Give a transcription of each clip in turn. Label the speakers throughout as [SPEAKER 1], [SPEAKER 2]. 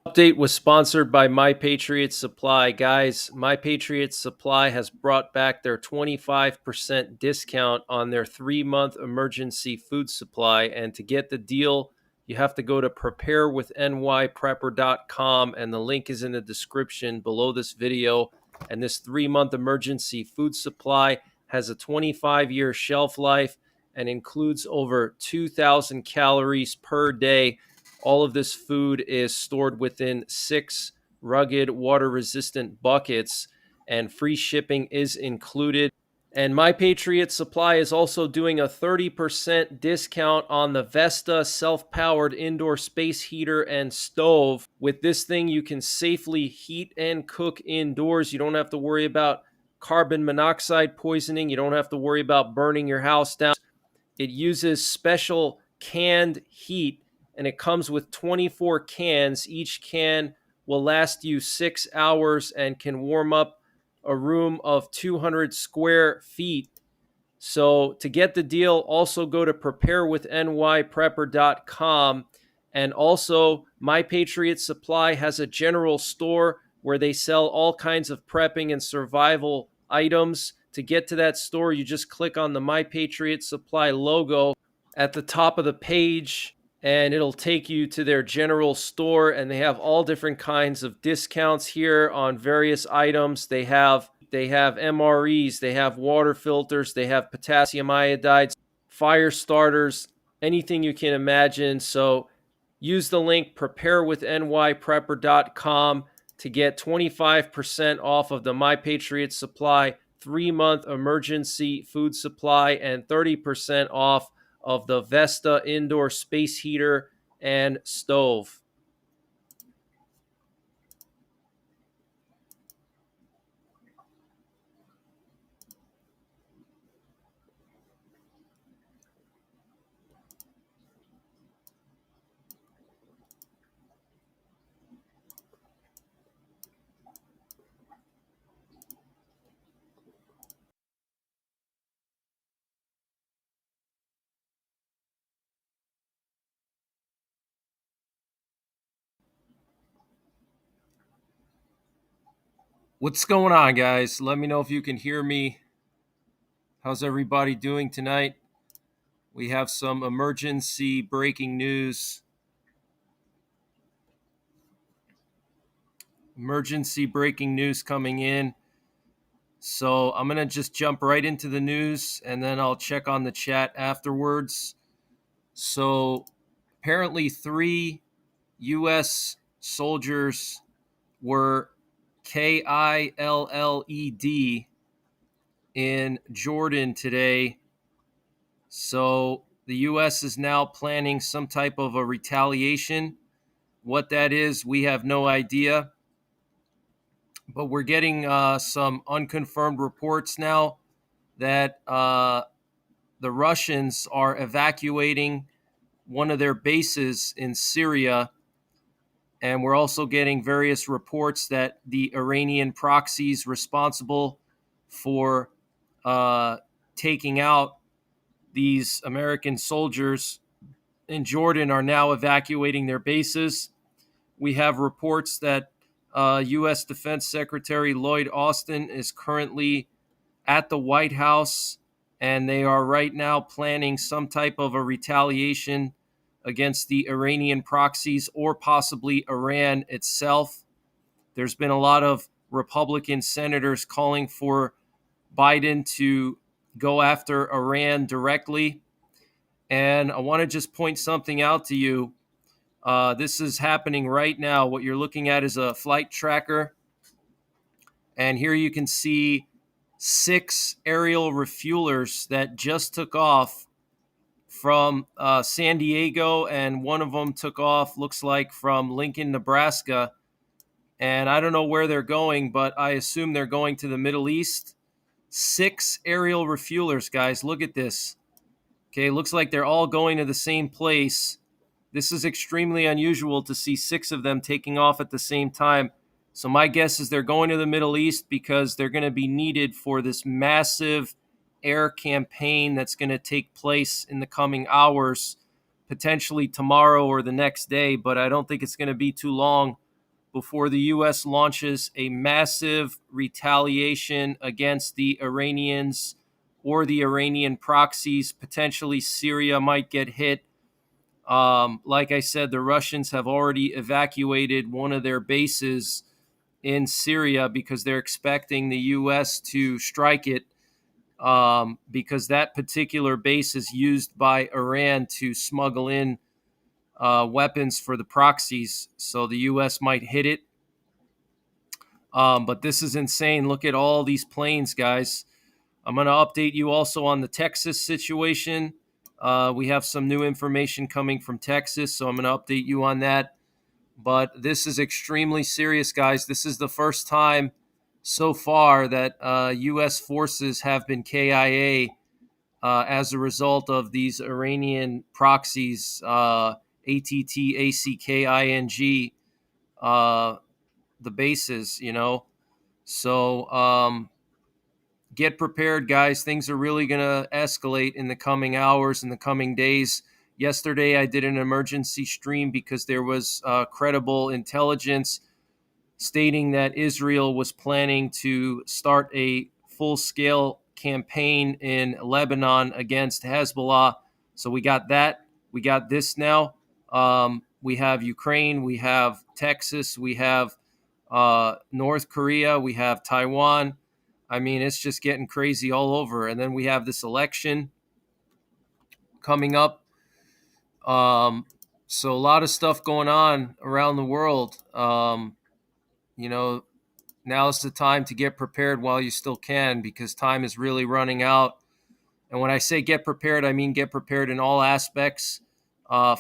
[SPEAKER 1] Update was sponsored by My Patriot Supply. Guys, My Patriot Supply has brought back their 25% discount on their 3-month emergency food supply. And to get the deal, you have to go to preparewithnYprepper.com, and the link is in the description below this video. And this 3-month emergency food supply has a 25-year shelf life and includes over 2,000 calories per day. All of this food is stored within 6 rugged, water-resistant buckets, and free shipping is included. And My Patriot Supply is also doing a 30% discount on the Vesta self-powered indoor space heater and stove. With this thing, you can safely heat and cook indoors. You don't have to worry about carbon monoxide poisoning. You don't have to worry about burning your house down. It uses special canned heat, and it comes with 24 cans. Each can will last you 6 hours and can warm up a room of 200 square feet. So to get the deal, also go to preparewithnYprepper.com. And also, My Patriot Supply has a general store where they sell all kinds of prepping and survival items. To get to that store, you just click on the My Patriot Supply logo at the top of the page, and it'll take you to their general store. And they have all different kinds of discounts here on various items. They have MREs, they have water filters, they have potassium iodides, fire starters, anything you can imagine. So use the link preparewithnYprepper.com to get 25% off of the My Patriot Supply 3-month emergency food supply and 30% off of the Vesta indoor space heater and stove. What's going on, guys? Let me know if you can hear me. How's everybody doing tonight? We have some emergency breaking news. Emergency breaking news coming in. So I'm going to just jump right into the news, and then I'll check on the chat afterwards. So apparently 3 U.S. soldiers were killed in Jordan today. So the U.S. is now planning some type of a retaliation. What that is, we have no idea. But we're getting some unconfirmed reports now that the Russians are evacuating one of their bases in Syria. And we're also getting various reports that the Iranian proxies responsible for taking out these American soldiers in Jordan are now evacuating their bases. We have reports that U.S. Defense Secretary Lloyd Austin is currently at the White House, and they are right now planning some type of a retaliation against the Iranian proxies or possibly Iran itself. There's been a lot of Republican senators calling for Biden to go after Iran directly. And I want to just point something out to you. This is happening right now. What you're looking at is a flight tracker. And here you can see 6 aerial refuelers that just took off from San Diego, and one of them took off, looks like, from Lincoln, Nebraska. And I don't know where they're going, but I assume they're going to the Middle East. 6 aerial refuelers, guys. Look at this. Okay, looks like they're all going to the same place. This is extremely unusual to see 6 of them taking off at the same time. So my guess is they're going to the Middle East because they're going to be needed for this massive air campaign that's going to take place in the coming hours, potentially tomorrow or the next day, but I don't think it's going to be too long before the U.S. launches a massive retaliation against the Iranians or the Iranian proxies. Potentially, Syria might get hit. Like I said, the Russians have already evacuated one of their bases in Syria because they're expecting the U.S. to strike it, because that particular base is used by Iran to smuggle in weapons for the proxies. So the U.S. might hit it. But this is insane. Look at all these planes, guys. I'm going to update you also on the Texas situation. We have some new information coming from Texas, so I'm going to update you on that. But this is extremely serious, guys. This is the first time so far that U.S. forces have been KIA as a result of these Iranian proxies, ATTACKING, the bases, So get prepared, guys. Things are really going to escalate in the coming hours, in the coming days. Yesterday, I did an emergency stream because there was credible intelligence stating that Israel was planning to start a full-scale campaign in Lebanon against Hezbollah. So we got that. We got this now. We have Ukraine. We have Texas. We have North Korea. We have Taiwan. I mean, it's just getting crazy all over. And then we have this election coming up. So a lot of stuff going on around the world. Now's the time to get prepared while you still can, because time is really running out. And when I say get prepared, I mean get prepared in all aspects.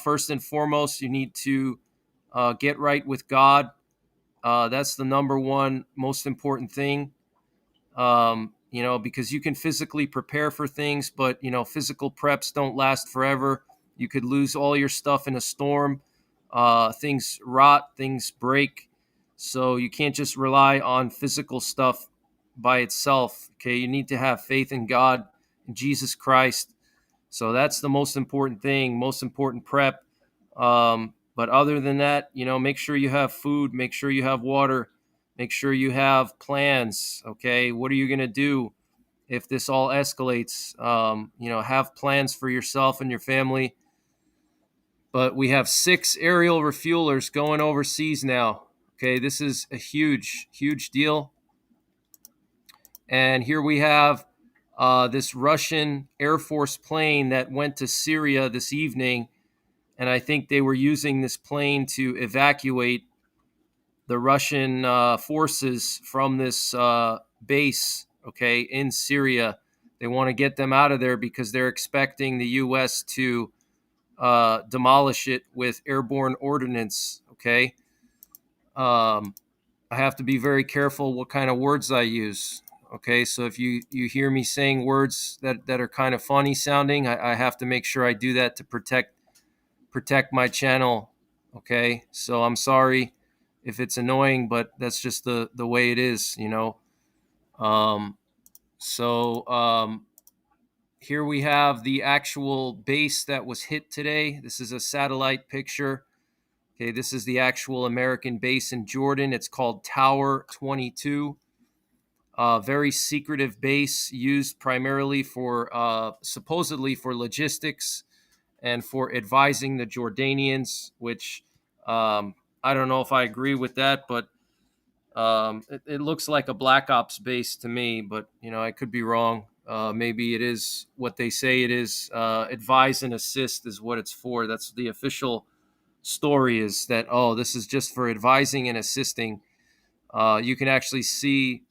[SPEAKER 1] First and foremost, you need to get right with God. That's the number one most important thing. Because you can physically prepare for things, but, physical preps don't last forever. You could lose all your stuff in a storm. Things rot, things break. So you can't just rely on physical stuff by itself. Okay. You need to have faith in God, in Jesus Christ. So that's the most important thing, most important prep. But other than that, make sure you have food, make sure you have water, make sure you have plans. Okay. What are you going to do if this all escalates? Have plans for yourself and your family. But we have 6 aerial refuelers going overseas now. Okay, this is a huge, huge deal. And here we have this Russian Air Force plane that went to Syria this evening. And I think they were using this plane to evacuate the Russian forces from this base, okay, in Syria. They want to get them out of there because they're expecting the U.S. to demolish it with airborne ordnance, okay? I have to be very careful what kind of words I use. Okay, so if you hear me saying words that are kind of funny sounding, I have to make sure I do that to protect my channel. Okay, so I'm sorry if it's annoying, but that's just the way it is, Here we have the actual base that was hit today. This is a satellite picture. Okay, this is the actual American base in Jordan. It's called Tower 22. Very secretive base used primarily for supposedly for logistics and for advising the Jordanians, which I don't know if I agree with that, but it looks like a Black Ops base to me, but I could be wrong. Maybe it is what they say it is. Advise and assist is what it's for. That's the official story, is that, this is just for advising and assisting. You can actually see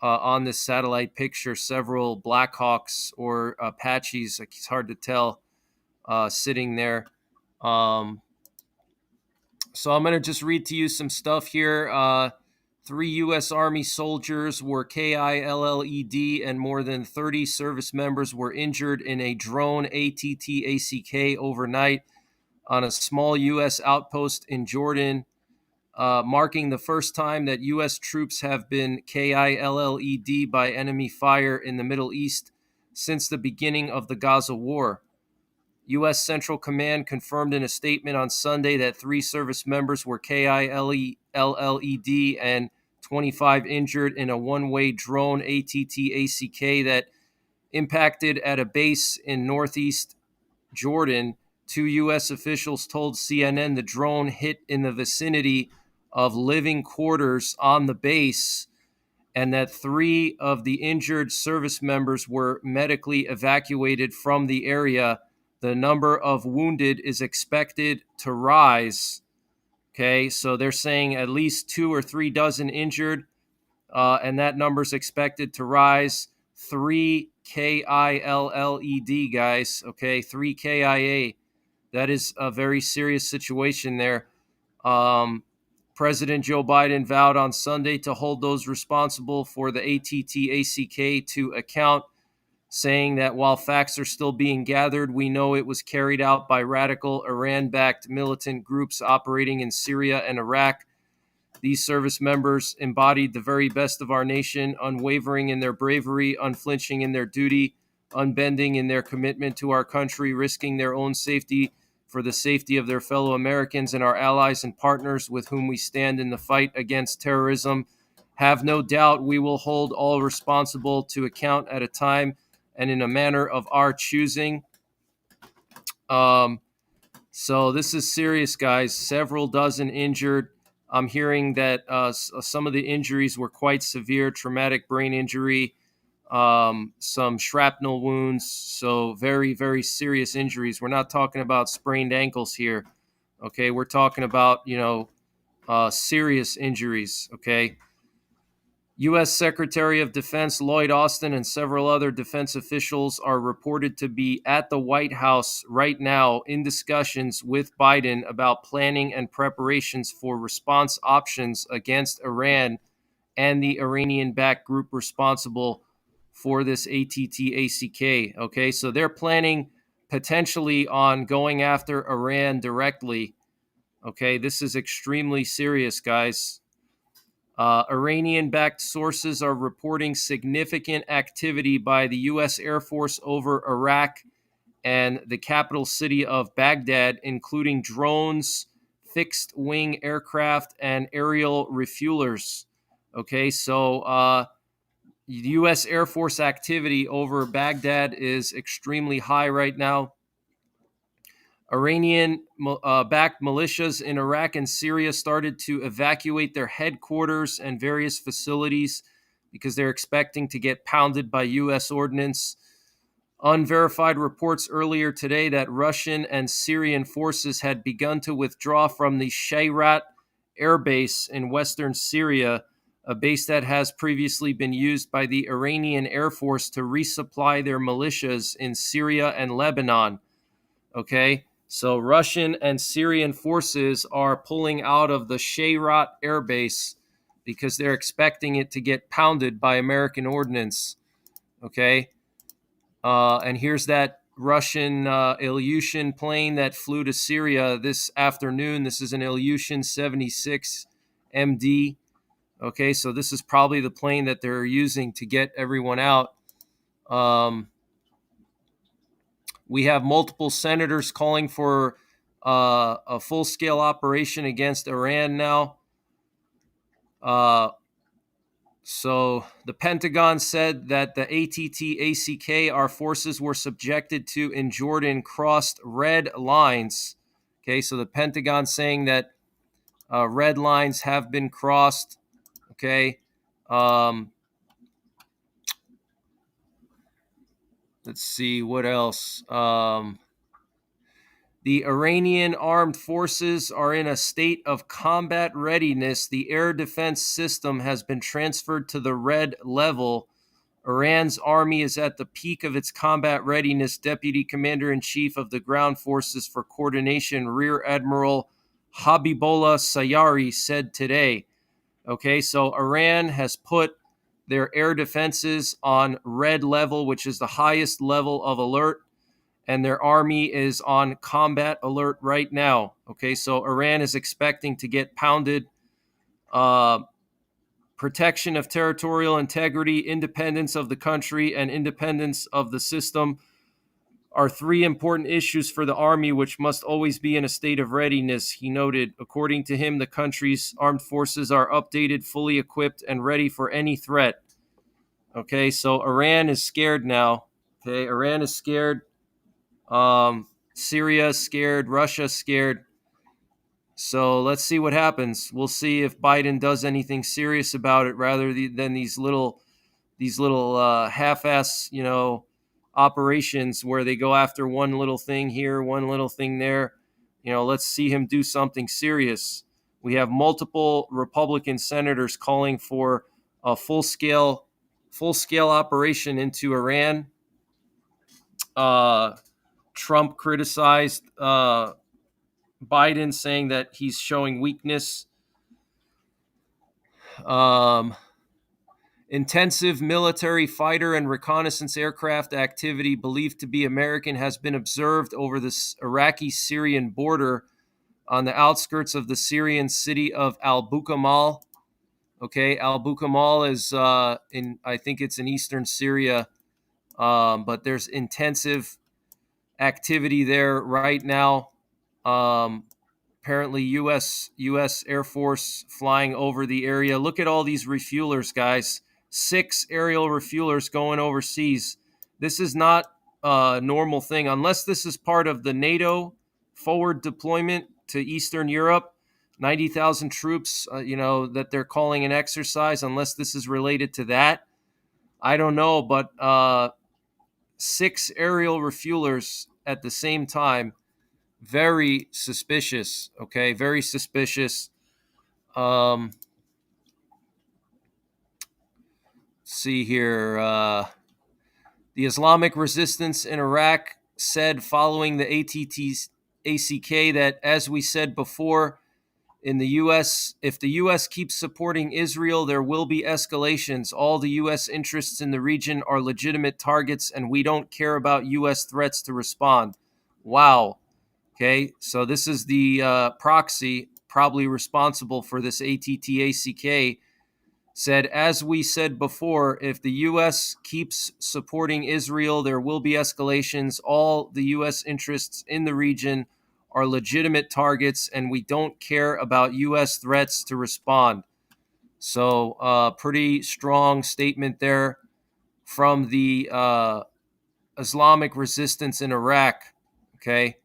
[SPEAKER 1] on this satellite picture several Blackhawks or Apaches, it's hard to tell, sitting there. So I'm going to just read to you some stuff here. 3 U.S. Army soldiers were KILLED, and more than 30 service members were injured in a drone ATTACK overnight on a small U.S. outpost in Jordan, marking the first time that U.S. troops have been KILLED by enemy fire in the Middle East since the beginning of the Gaza war. U.S. Central Command confirmed in a statement on Sunday that 3 service members were KILLED and 25 injured in a one-way drone ATTACK that impacted at a base in northeast Jordan. 2 U.S. officials told CNN the drone hit in the vicinity of living quarters on the base and that 3 of the injured service members were medically evacuated from the area. The number of wounded is expected to rise. Okay, so they're saying at least 2 or 3 dozen injured, and that number is expected to rise. 3 KILLED, guys. Okay, 3 KIA. That is a very serious situation there. President Joe Biden vowed on Sunday to hold those responsible for the ATTACK to account, saying that while facts are still being gathered, we know it was carried out by radical Iran-backed militant groups operating in Syria and Iraq. These service members embodied the very best of our nation, unwavering in their bravery, unflinching in their duty, unbending in their commitment to our country, risking their own safety for the safety of their fellow Americans and our allies and partners with whom we stand in the fight against terrorism. Have no doubt we will hold all responsible to account at a time and in a manner of our choosing. So this is serious, guys. Several dozen injured. I'm hearing that some of the injuries were quite severe, traumatic brain injury, some shrapnel wounds. So very, very serious injuries. We're not talking about sprained ankles here. Okay, we're talking about, serious injuries. Okay. U.S. Secretary of Defense Lloyd Austin and several other defense officials are reported to be at the White House right now in discussions with Biden about planning and preparations for response options against Iran and the Iranian-backed group responsible for this ATTACK. Okay, so they're planning potentially on going after Iran directly. Okay, this is extremely serious, guys. Iranian-backed sources are reporting significant activity by the U.S. Air Force over Iraq and the capital city of Baghdad, including drones, fixed-wing aircraft, and aerial refuelers. Okay, so U.S. Air Force activity over Baghdad is extremely high right now. Iranian-backed militias in Iraq and Syria started to evacuate their headquarters and various facilities because they're expecting to get pounded by U.S. ordnance. Unverified reports earlier today that Russian and Syrian forces had begun to withdraw from the Shayrat air base in western Syria, a base that has previously been used by the Iranian Air Force to resupply their militias in Syria and Lebanon. Okay, so Russian and Syrian forces are pulling out of the Shayrat air base because they're expecting it to get pounded by American ordnance. Okay, and here's that Russian Ilyushin plane that flew to Syria this afternoon. This is an Ilyushin 76 MD. Okay, so this is probably the plane that they're using to get everyone out. We have multiple senators calling for a full-scale operation against Iran now. So the Pentagon said that the ATTACK, our forces were subjected to in Jordan, crossed red lines. Okay, so the Pentagon saying that red lines have been crossed. Okay. Let's see what else. The Iranian armed forces are in a state of combat readiness. The air defense system has been transferred to the red level. Iran's army is at the peak of its combat readiness, Deputy Commander-in-Chief of the Ground Forces for Coordination, Rear Admiral Habibullah Sayari, said today. Okay, so Iran has put their air defenses on red level, which is the highest level of alert, and their army is on combat alert right now. Okay, so Iran is expecting to get pounded. Protection of territorial integrity, independence of the country, and independence of the system are three important issues for the Army, which must always be in a state of readiness, he noted. According to him, the country's armed forces are updated, fully equipped, and ready for any threat. Okay, so Iran is scared now. Okay, Iran is scared. Syria is scared. Russia is scared. So let's see what happens. We'll see if Biden does anything serious about it, rather than these little half-ass, operations where they go after one little thing here, one little thing there. Let's see him do something serious. We have multiple Republican senators calling for a full scale operation into Iran. Uh, Trump criticized Biden, saying that he's showing weakness. Um, Intensive military fighter and reconnaissance aircraft activity believed to be American has been observed over the Iraqi-Syrian border on the outskirts of the Syrian city of Al-Bukamal. Okay, Al-Bukamal is I think it's in eastern Syria, but there's intensive activity there right now. Um, Apparently, U.S. Air Force flying over the area. Look at all these refuelers, guys. 6 aerial refuelers going overseas. This is not a normal thing, unless this is part of the NATO forward deployment to Eastern Europe. 90,000 troops, that they're calling an exercise. Unless this is related to that, I don't know. But 6 aerial refuelers at the same time. Very suspicious. Okay, very suspicious. Let's see here. The Islamic resistance in Iraq said following the ATT-ACK that, as we said before, in the U.S., if the U.S. keeps supporting Israel, there will be escalations. All the U.S. interests in the region are legitimate targets, and we don't care about U.S. threats to respond. Wow. Okay, so this is the proxy, probably responsible for this ATT-ACK, said, as we said before, if the U.S. keeps supporting Israel, there will be escalations. All the U.S. interests in the region are legitimate targets, and we don't care about U.S. threats to respond. So, pretty strong statement there from the Islamic resistance in Iraq. Okay.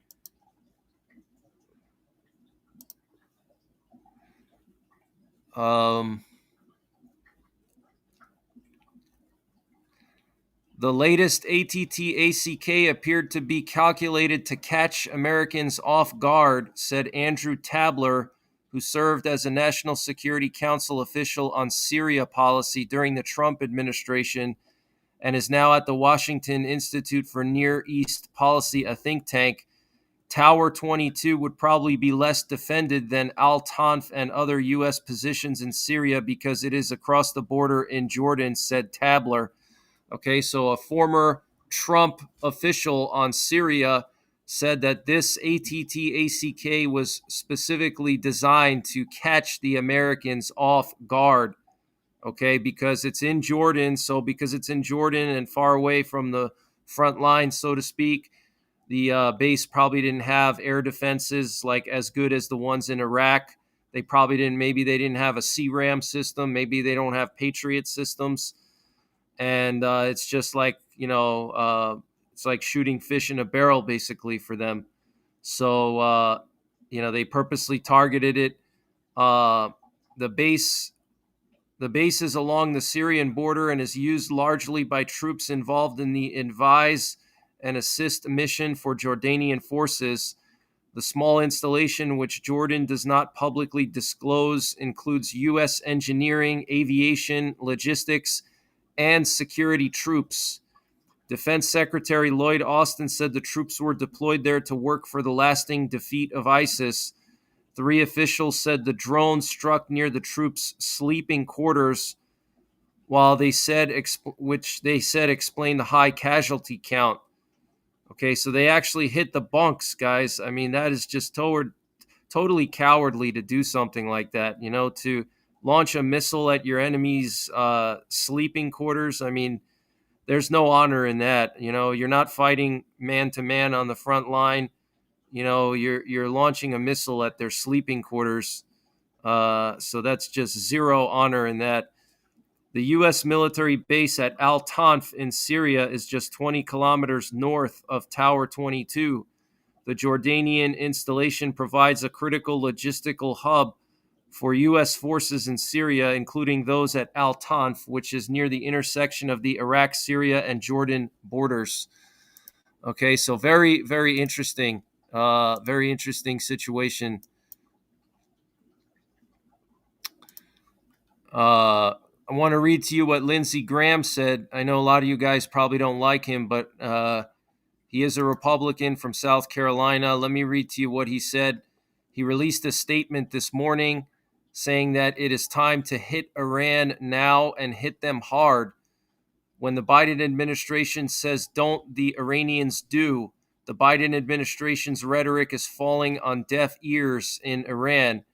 [SPEAKER 1] The latest ATT-ACK appeared to be calculated to catch Americans off guard, said Andrew Tabler, who served as a National Security Council official on Syria policy during the Trump administration and is now at the Washington Institute for Near East Policy, a think tank. Tower 22 would probably be less defended than Al-Tanf and other U.S. positions in Syria because it is across the border in Jordan, said Tabler. Okay, so a former Trump official on Syria said that this ATT-ACK was specifically designed to catch the Americans off guard. Okay, because it's in Jordan. So because it's in Jordan and far away from the front line, so to speak, the base probably didn't have air defenses like as good as the ones in Iraq. They probably didn't. Maybe they didn't have a CRAM system. Maybe they don't have Patriot systems. And it's just like, it's like shooting fish in a barrel basically for them. So, they purposely targeted it. The base is along the Syrian border and is used largely by troops involved in the advise and assist mission for Jordanian forces. The small installation, which Jordan does not publicly disclose, includes U.S. engineering, aviation, logistics, and security troops. Defense Secretary Lloyd Austin said the troops were deployed there to work for the lasting defeat of ISIS. 3 officials said the drone struck near the troops' sleeping quarters, while which they said explained the high casualty count. Okay, so they actually hit the bunks, guys. I mean, that is just totally cowardly to do something like that, to launch a missile at your enemy's sleeping quarters. I mean, there's no honor in that. You're not fighting man to man on the front line. You're launching a missile at their sleeping quarters. So that's just zero honor in that. The U.S. military base at Al Tanf in Syria is just 20 kilometers north of Tower 22. The Jordanian installation provides a critical logistical hub for U.S. forces in Syria, including those at Al Tanf, which is near the intersection of the Iraq, Syria, and Jordan borders. Okay, so very, very interesting. Very interesting situation. I want to read to you what Lindsey Graham said. I know a lot of you guys probably don't like him, but he is a Republican from South Carolina. Let me read to you what he said. He released a statement this morning saying that it is time to hit Iran now and hit them hard. When the Biden administration says don't, the Iranians do. The Biden administration's rhetoric is falling on deaf ears in Iran.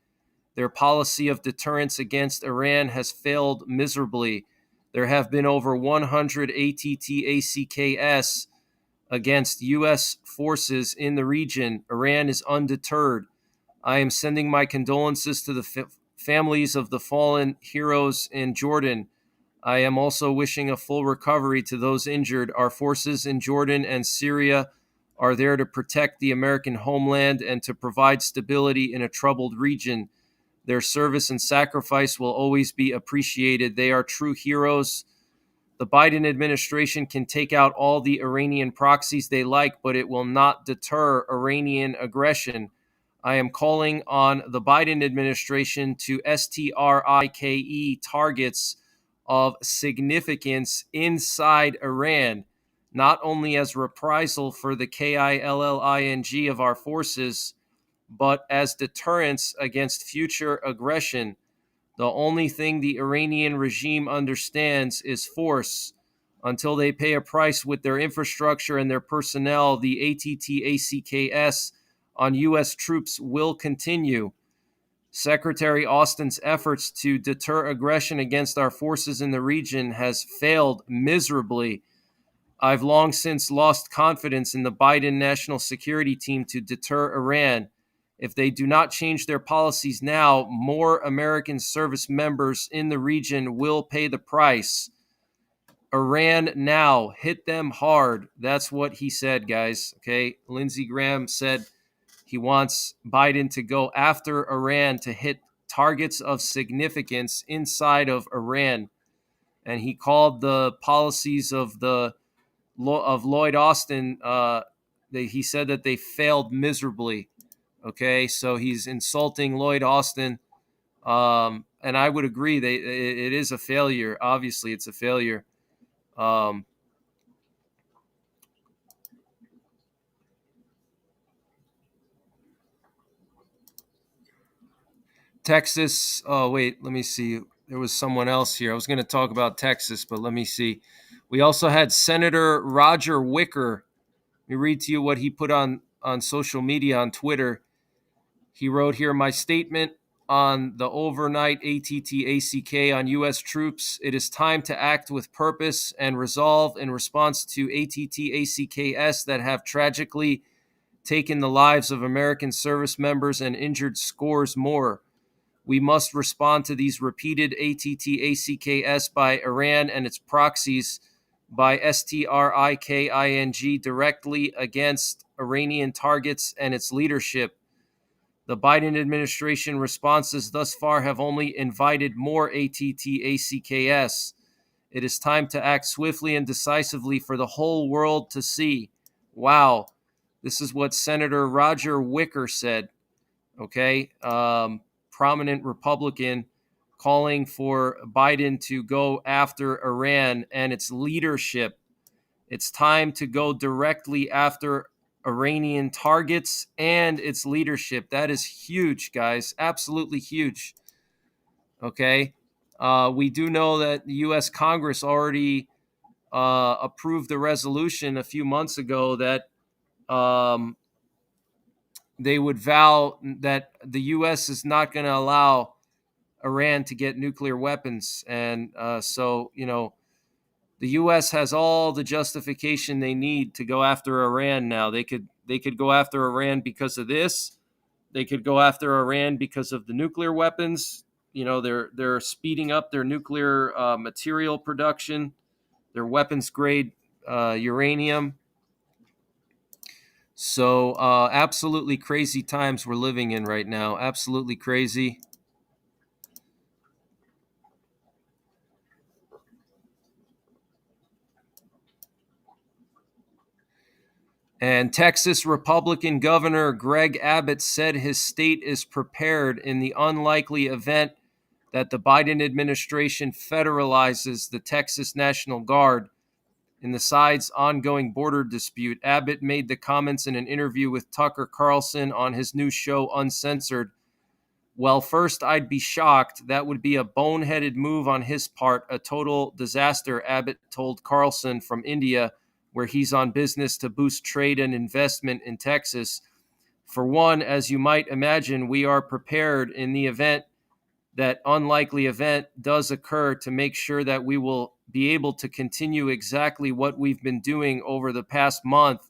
[SPEAKER 1] Their policy of deterrence against Iran has failed miserably. There have been over 100 ATTACKS against U.S. forces in the region. Iran is undeterred. I am sending my condolences to the families of the fallen heroes in Jordan. I am also wishing a full recovery to those injured. Our forces in Jordan and Syria are there to protect the American homeland and to provide stability in a troubled region. Their service and sacrifice will always be appreciated. They are true heroes. The Biden administration can take out all the Iranian proxies they like, but it will not deter Iranian aggression. I am calling on the Biden administration to strike targets of significance inside Iran, not only as reprisal for the KILLING of our forces, but as deterrence against future aggression. The only thing the Iranian regime understands is force. Until they pay a price with their infrastructure and their personnel, the ATTACKS on U.S. troops will continue. Secretary Austin's efforts to deter aggression against our forces in the region has failed miserably. I've long since lost confidence in the Biden national security team to deter Iran. If they do not change their policies now, more American service members in the region will pay the price. Iran now, hit them hard. That's what he said, guys. Okay, Lindsey Graham said he wants Biden to go after Iran to hit targets of significance inside of Iran. And he called the policies of Lloyd Austin. He said that they failed miserably. Okay, so he's insulting Lloyd Austin, and I would agree. It is a failure. Obviously, it's a failure. Texas. Oh, wait, let me see. There was someone else here. I was going to talk about Texas, but let me see. We also had Senator Roger Wicker. Let me read to you what he put on social media, on Twitter. He wrote here, my statement on the overnight ATTACK on U.S. troops. It is time to act with purpose and resolve in response to ATTACKS that have tragically taken the lives of American service members and injured scores more. We must respond to these repeated ATTACKS by Iran and its proxies by striking directly against Iranian targets and its leadership. The Biden administration responses thus far have only invited more ATTACKS. It is time to act swiftly and decisively for the whole world to see. Wow. This is what Senator Roger Wicker said. Okay. Prominent Republican calling for Biden to go after Iran and its leadership. It's time to go directly after Iranian targets and its leadership. That is huge, guys. Absolutely huge. Okay. We do know that the U.S. Congress already approved a resolution a few months ago that they would vow that the U.S. is not going to allow Iran to get nuclear weapons. And so, the the U.S. has all the justification they need to go after Iran now. They could go after Iran because of this. They could go after Iran because of the nuclear weapons. They're speeding up their nuclear material production, their weapons grade uranium. So absolutely crazy times we're living in right now. Absolutely crazy. And Texas Republican Governor Greg Abbott said his state is prepared in the unlikely event that the Biden administration federalizes the Texas National Guard in the side's ongoing border dispute. Abbott made the comments in an interview with Tucker Carlson on his new show, Uncensored. Well, first, I'd be shocked. That would be a boneheaded move on his part, a total disaster, Abbott told Carlson from India, where he's on business to boost trade and investment in Texas. For one, as you might imagine, we are prepared in the event that unlikely event does occur to make sure that we will be able to continue exactly what we've been doing over the past month,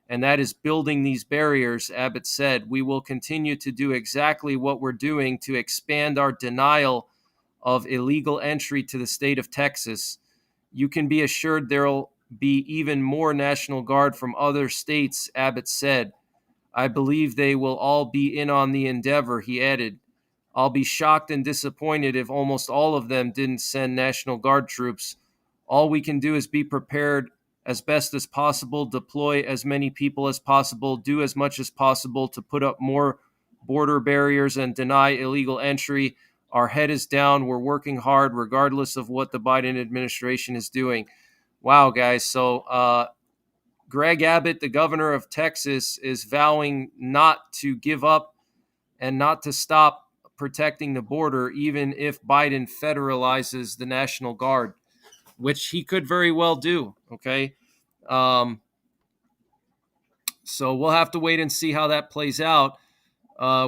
[SPEAKER 1] and that is building these barriers, Abbott said. We will continue to do exactly what we're doing to expand our denial of illegal entry to the state of Texas. You can be assured there'll be even more National Guard from other states, Abbott said. I believe they will all be in on the endeavor, he added. I'll be shocked and disappointed if almost all of them didn't send National Guard troops. All we can do is be prepared as best as possible, deploy as many people as possible, do as much as possible to put up more border barriers and deny illegal entry. Our head is down. We're working hard regardless of what the Biden administration is doing. Wow, guys. So Greg Abbott, the governor of Texas, is vowing not to give up and not to stop protecting the border, even if Biden federalizes the National Guard, which he could very well do. Okay. Um, so we'll have to wait and see how that plays out.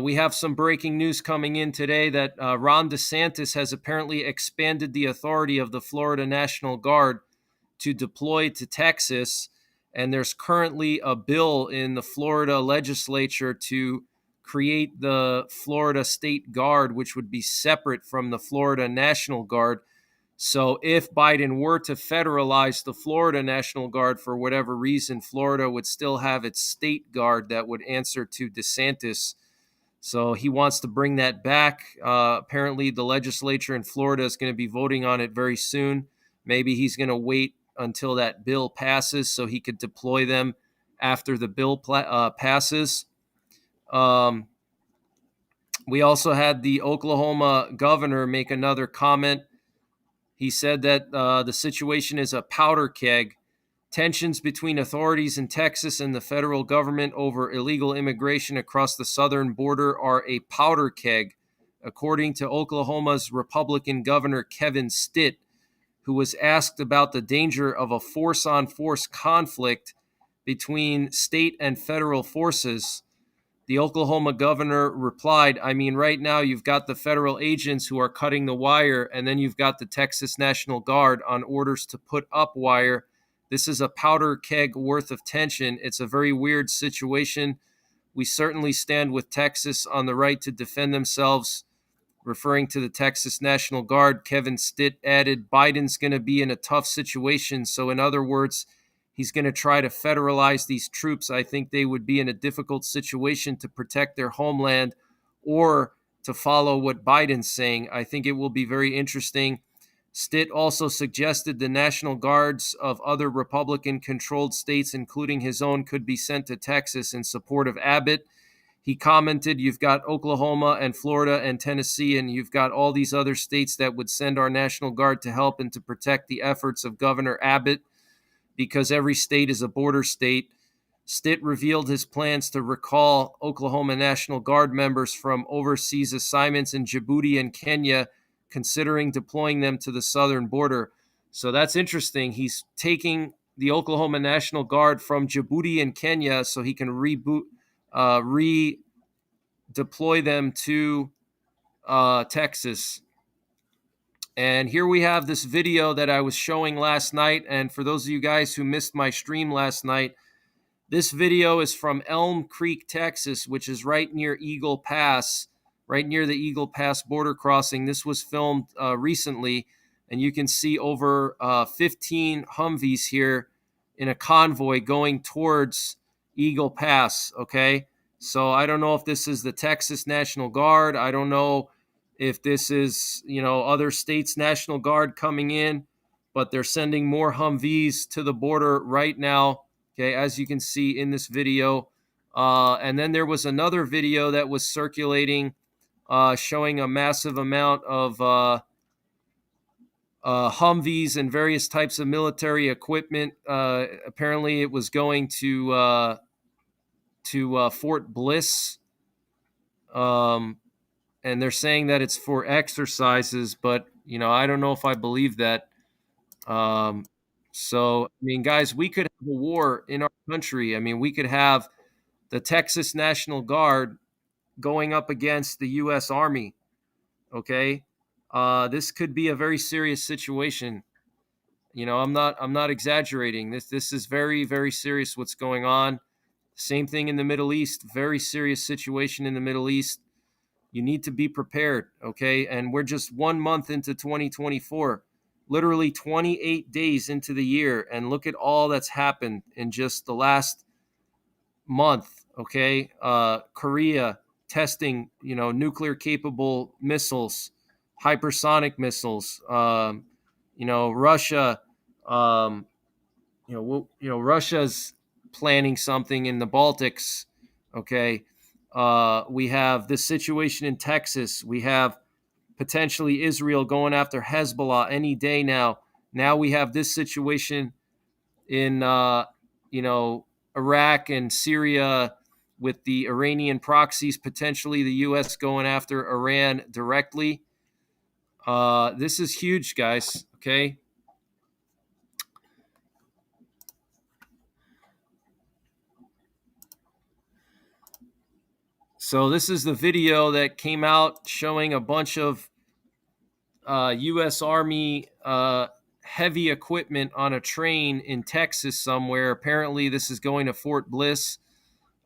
[SPEAKER 1] We have some breaking news coming in today that Ron DeSantis has apparently expanded the authority of the Florida National Guard to deploy to Texas. And there's currently a bill in the Florida legislature to create the Florida State Guard, which would be separate from the Florida National Guard. So if Biden were to federalize the Florida National Guard for whatever reason, Florida would still have its state guard that would answer to DeSantis. So he wants to bring that back. Apparently, the legislature in Florida is going to be voting on it very soon. Maybe he's going to wait until that bill passes so he could deploy them after the bill passes. We also had the Oklahoma governor make another comment. He said that the situation is a powder keg. Tensions between authorities in Texas and the federal government over illegal immigration across the southern border are a powder keg, according to Oklahoma's Republican Governor Kevin Stitt, who was asked about the danger of a force-on-force conflict between state and federal forces. The Oklahoma governor replied, I mean, right now you've got the federal agents who are cutting the wire, and then you've got the Texas National Guard on orders to put up wire. This is a powder keg worth of tension. It's a very weird situation. We certainly stand with Texas on the right to defend themselves. Referring to the Texas National Guard, Kevin Stitt added, Biden's going to be in a tough situation. So in other words, he's going to try to federalize these troops. I think they would be in a difficult situation to protect their homeland or to follow what Biden's saying. I think it will be very interesting. Stitt also suggested the National Guards of other Republican-controlled states, including his own, could be sent to Texas in support of Abbott. He commented, you've got Oklahoma and Florida and Tennessee, and you've got all these other states that would send our National Guard to help and to protect the efforts of Governor Abbott, because every state is a border state. Stitt revealed his plans to recall Oklahoma National Guard members from overseas assignments in Djibouti and Kenya, considering deploying them to the southern border. So that's interesting. He's taking the Oklahoma National Guard from Djibouti and Kenya so he can redeploy them to Texas. And here we have this video that I was showing last night. And for those of you guys who missed my stream last night, this video is from Elm Creek, Texas, which is right near Eagle Pass, right near the Eagle Pass border crossing. This was filmed recently, and you can see over 15 Humvees here in a convoy going towards Eagle Pass. Okay, so I don't know if this is the Texas National Guard. I don't know if this is, other states' National Guard coming in, but they're sending more Humvees to the border right now. Okay, as you can see in this video. And then there was another video that was circulating showing a massive amount of Humvees and various types of military equipment. Apparently, it was going to Fort Bliss, um, and they're saying that it's for exercises. But I don't know if I believe that. Um, so, I mean, guys, we could have a war in our country. I mean, we could have the Texas National Guard going up against the U.S. Army. Okay, this could be a very serious situation. I'm not exaggerating. This is very, very serious. What's going on? Same thing in the Middle East. Very serious situation in the Middle East. You need to be prepared. Okay, and we're just 1 month into 2024. Literally 28 days into the year, and look at all that's happened in just the last month. Okay, Korea testing, nuclear capable missiles, hypersonic missiles. Russia, um, Russia's planning something in the Baltics. Okay, we have this situation in Texas. We have potentially Israel going after Hezbollah any day now. Now we have this situation in Iraq and Syria with the Iranian proxies, potentially the U.S. going after Iran directly. This is huge, guys. Okay. So this is the video that came out showing a bunch of U.S. Army heavy equipment on a train in Texas somewhere. Apparently, this is going to Fort Bliss.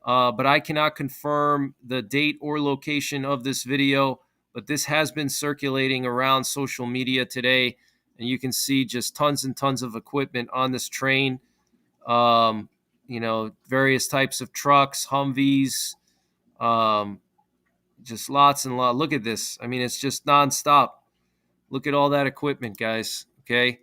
[SPEAKER 1] But I cannot confirm the date or location of this video. But this has been circulating around social media today, and you can see just tons and tons of equipment on this train. Various types of trucks, Humvees, just lots and lots. Look at this. I mean, it's just nonstop. Look at all that equipment, guys. Okay.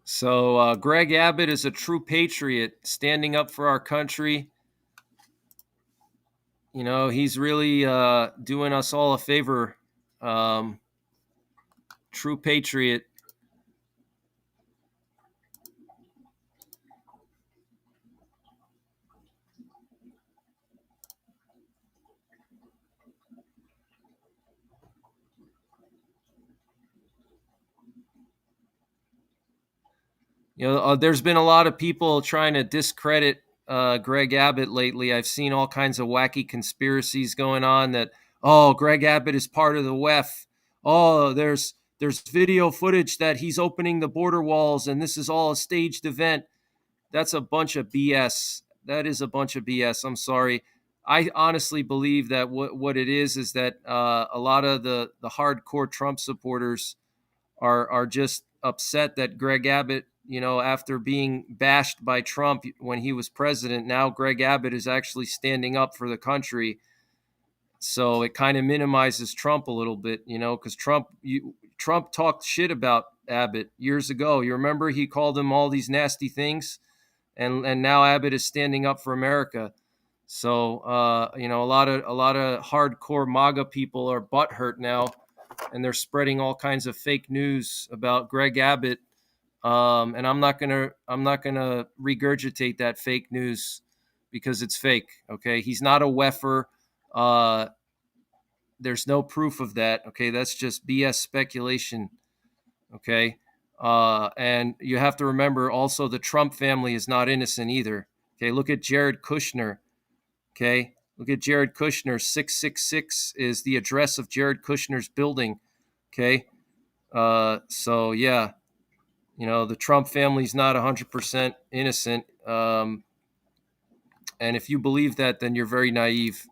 [SPEAKER 1] So Greg Abbott is a true patriot, standing up for our country. He's really doing us all a favor. True patriot. There's been a lot of people trying to discredit Greg Abbott lately. I've seen all kinds of wacky conspiracies going on that, oh, Greg Abbott is part of the WEF. Oh, there's video footage that he's opening the border walls and this is all a staged event. That's a bunch of BS. That is a bunch of BS. I'm sorry. I honestly believe that what it is that a lot of the hardcore Trump supporters are just upset that Greg Abbott, after being bashed by Trump when he was president, now Greg Abbott is actually standing up for the country. So it kind of minimizes Trump a little bit, because Trump talked shit about Abbott years ago. You remember he called him all these nasty things, and now Abbott is standing up for America. So a lot of hardcore MAGA people are butthurt now, and they're spreading all kinds of fake news about Greg Abbott. And I'm not gonna regurgitate that fake news because it's fake. Okay, he's not a WEFer. there's no proof of that. Okay, that's just BS speculation. Okay, and you have to remember also the Trump family is not innocent either. Okay, look at Jared Kushner. Okay, look at Jared Kushner. 666 is the address of Jared Kushner's building. Okay, so yeah, the Trump family's not 100% innocent. And if you believe that, then you're very naive.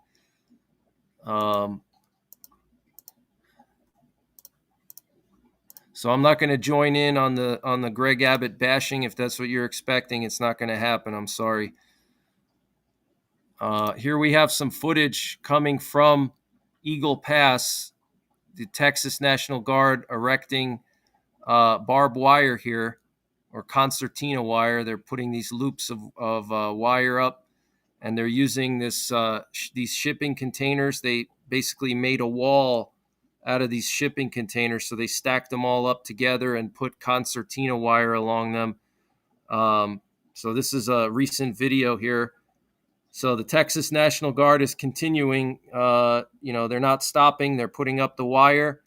[SPEAKER 1] So I'm not going to join in on the Greg Abbott bashing. If that's what you're expecting, it's not going to happen. I'm sorry. Here we have some footage coming from Eagle Pass, the Texas National Guard erecting barbed wire here, or concertina wire. They're putting these loops of wire up, and they're using these shipping containers. They basically made a wall out of these shipping containers, so they stacked them all up together and put concertina wire along them. So this is a recent video here. So the Texas National Guard is continuing. They're not stopping. They're putting up the wire.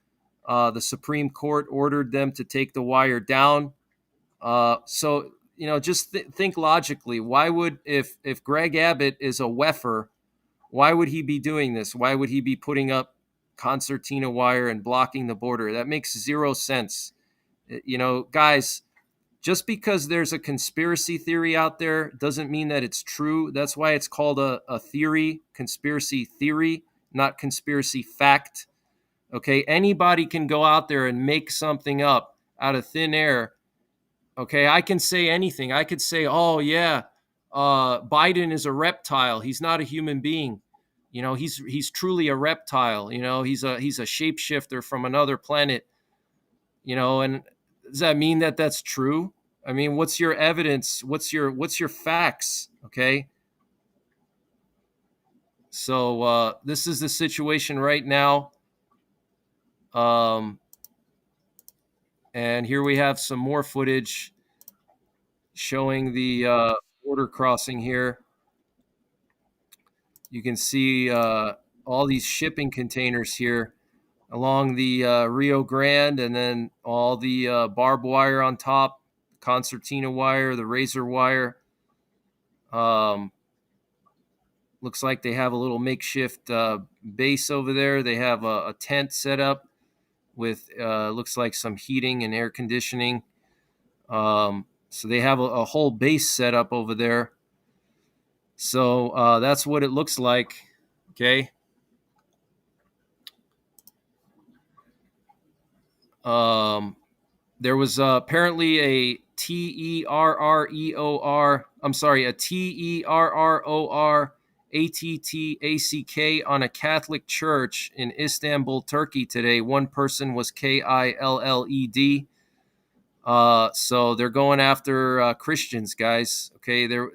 [SPEAKER 1] The Supreme Court ordered them to take the wire down. So just think logically. Why would if Greg Abbott is a WEFer, why would he be doing this? Why would he be putting up concertina wire and blocking the border? That makes zero sense. Guys, just because there's a conspiracy theory out there doesn't mean that it's true. That's why it's called a theory, conspiracy theory, not conspiracy fact. Okay, anybody can go out there and make something up out of thin air. Okay, I can say anything. I could say, oh yeah, Biden is a reptile. He's not a human being. He's truly a reptile. He's a shapeshifter from another planet. And does that mean that that's true? I mean, what's your evidence? What's your facts? Okay. So this is the situation right now. And here we have some more footage showing the border crossing here. You can see all these shipping containers here along the Rio Grande, and then all the barbed wire on top, concertina wire, the razor wire. Looks like they have a little makeshift base over there. They have a tent set up with looks like some heating and air conditioning. So they have a whole base set up over there. So that's what it looks like. Okay. There was apparently a TERROR on a Catholic church in Istanbul, Turkey today. One person was KILLED. So they're going after Christians, guys. Okay, they're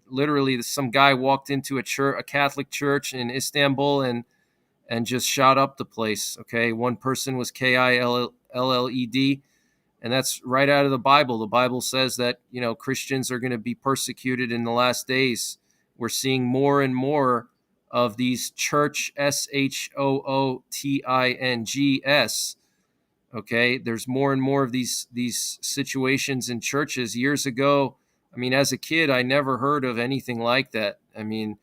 [SPEAKER 1] literally some guy walked into a Catholic church in Istanbul and just shot up the place. Okay, one person was KILLED, and that's right out of the Bible. The Bible says that Christians are going to be persecuted in the last days. We're seeing more and more of these church SHOOTINGS. Okay, there's more and more of these situations in churches. Years ago, I mean, as a kid, I never heard of anything like that. I mean,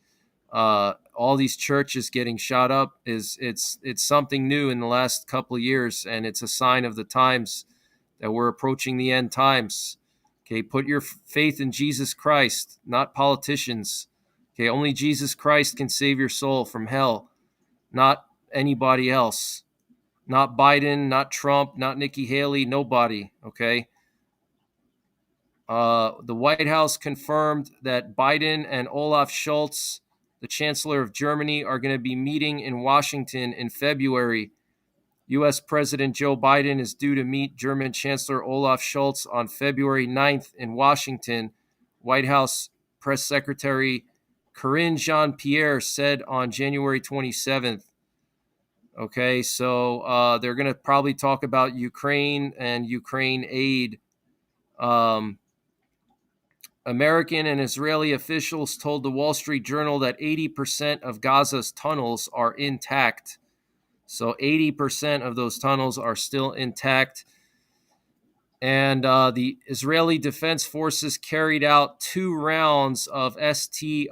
[SPEAKER 1] all these churches getting shot up it's something new in the last couple of years, and it's a sign of the times that we're approaching the end times. Okay, put your faith in Jesus Christ, not politicians. Okay, only Jesus Christ can save your soul from hell, not anybody else. Not Biden, not Trump, not Nikki Haley, nobody. Okay. The White House confirmed that Biden and Olaf Scholz, the Chancellor of Germany, are going to be meeting in Washington in February. U.S. President Joe Biden is due to meet German Chancellor Olaf Scholz on February 9th in Washington. White House Press Secretary Karine Jean-Pierre said on January 27th. Okay, so they're going to probably talk about Ukraine and Ukraine aid. American and Israeli officials told the Wall Street Journal that 80% of Gaza's tunnels are intact. So 80% of those tunnels are still intact. And the Israeli Defense Forces carried out 2 rounds of strikes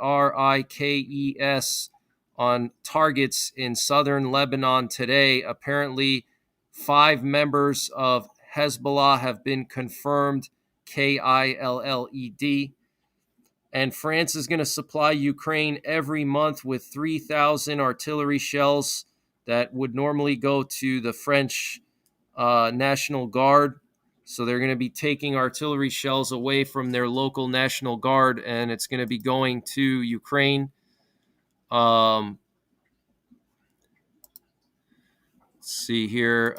[SPEAKER 1] on targets in southern Lebanon today. Apparently, 5 members of Hezbollah have been confirmed, K.I.A. And France is going to supply Ukraine every month with 3,000 artillery shells that would normally go to the French National Guard. So they're going to be taking artillery shells away from their local National Guard, and it's going to be going to Ukraine. Let's see here.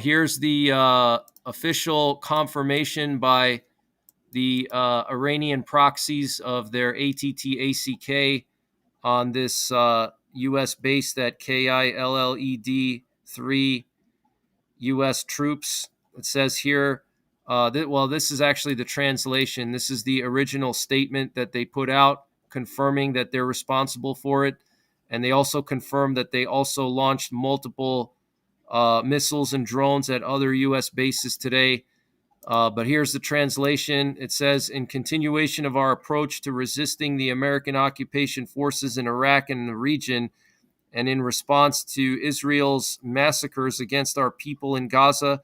[SPEAKER 1] Here's the official confirmation by the Iranian proxies of their ATTACK on this U.S. base, that KILLED 3 U.S. troops. It says here, this is actually the translation. This is the original statement that they put out, confirming that they're responsible for it. And they also confirmed that they also launched multiple missiles and drones at other U.S. bases today. But here's the translation. It says, in continuation of our approach to resisting the American occupation forces in Iraq and the region, and in response to Israel's massacres against our people in Gaza,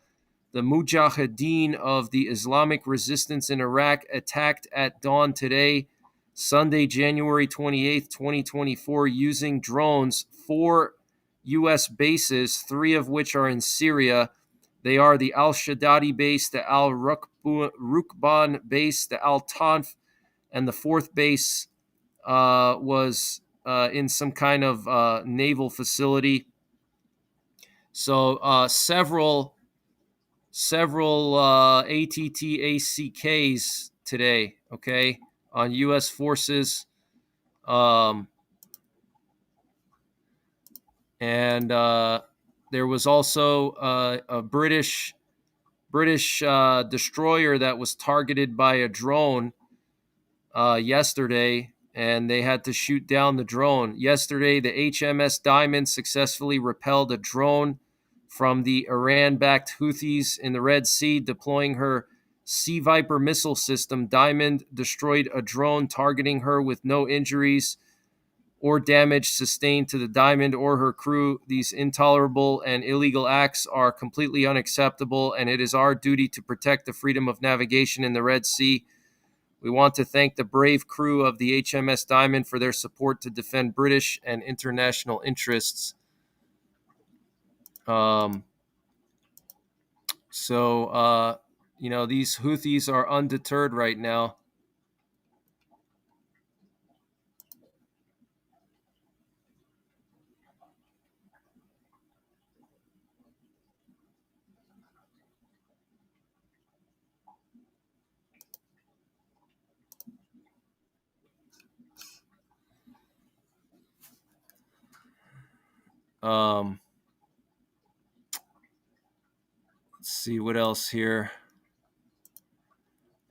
[SPEAKER 1] the Mujahideen of the Islamic Resistance in Iraq attacked at dawn today, Sunday, January 28th, 2024, using drones 4 U.S. bases, 3 of which are in Syria. They are the Al-Shaddadi base, the Al-Rukban base, the Al-Tanf, and the 4th base was in some kind of naval facility. So several ATTACKs today, okay, on U.S. forces. And there was also a British destroyer that was targeted by a drone yesterday, and they had to shoot down the drone. Yesterday, the HMS Diamond successfully repelled a drone from the Iran-backed Houthis in the Red Sea, deploying her Sea Viper missile system. Diamond destroyed a drone targeting her with no injuries or damage sustained to the Diamond or her crew. These intolerable and illegal acts are completely unacceptable, and it is our duty to protect the freedom of navigation in the Red Sea. We want to thank the brave crew of the HMS Diamond for their support to defend British and international interests. These Houthis are undeterred right now. Let's see what else here.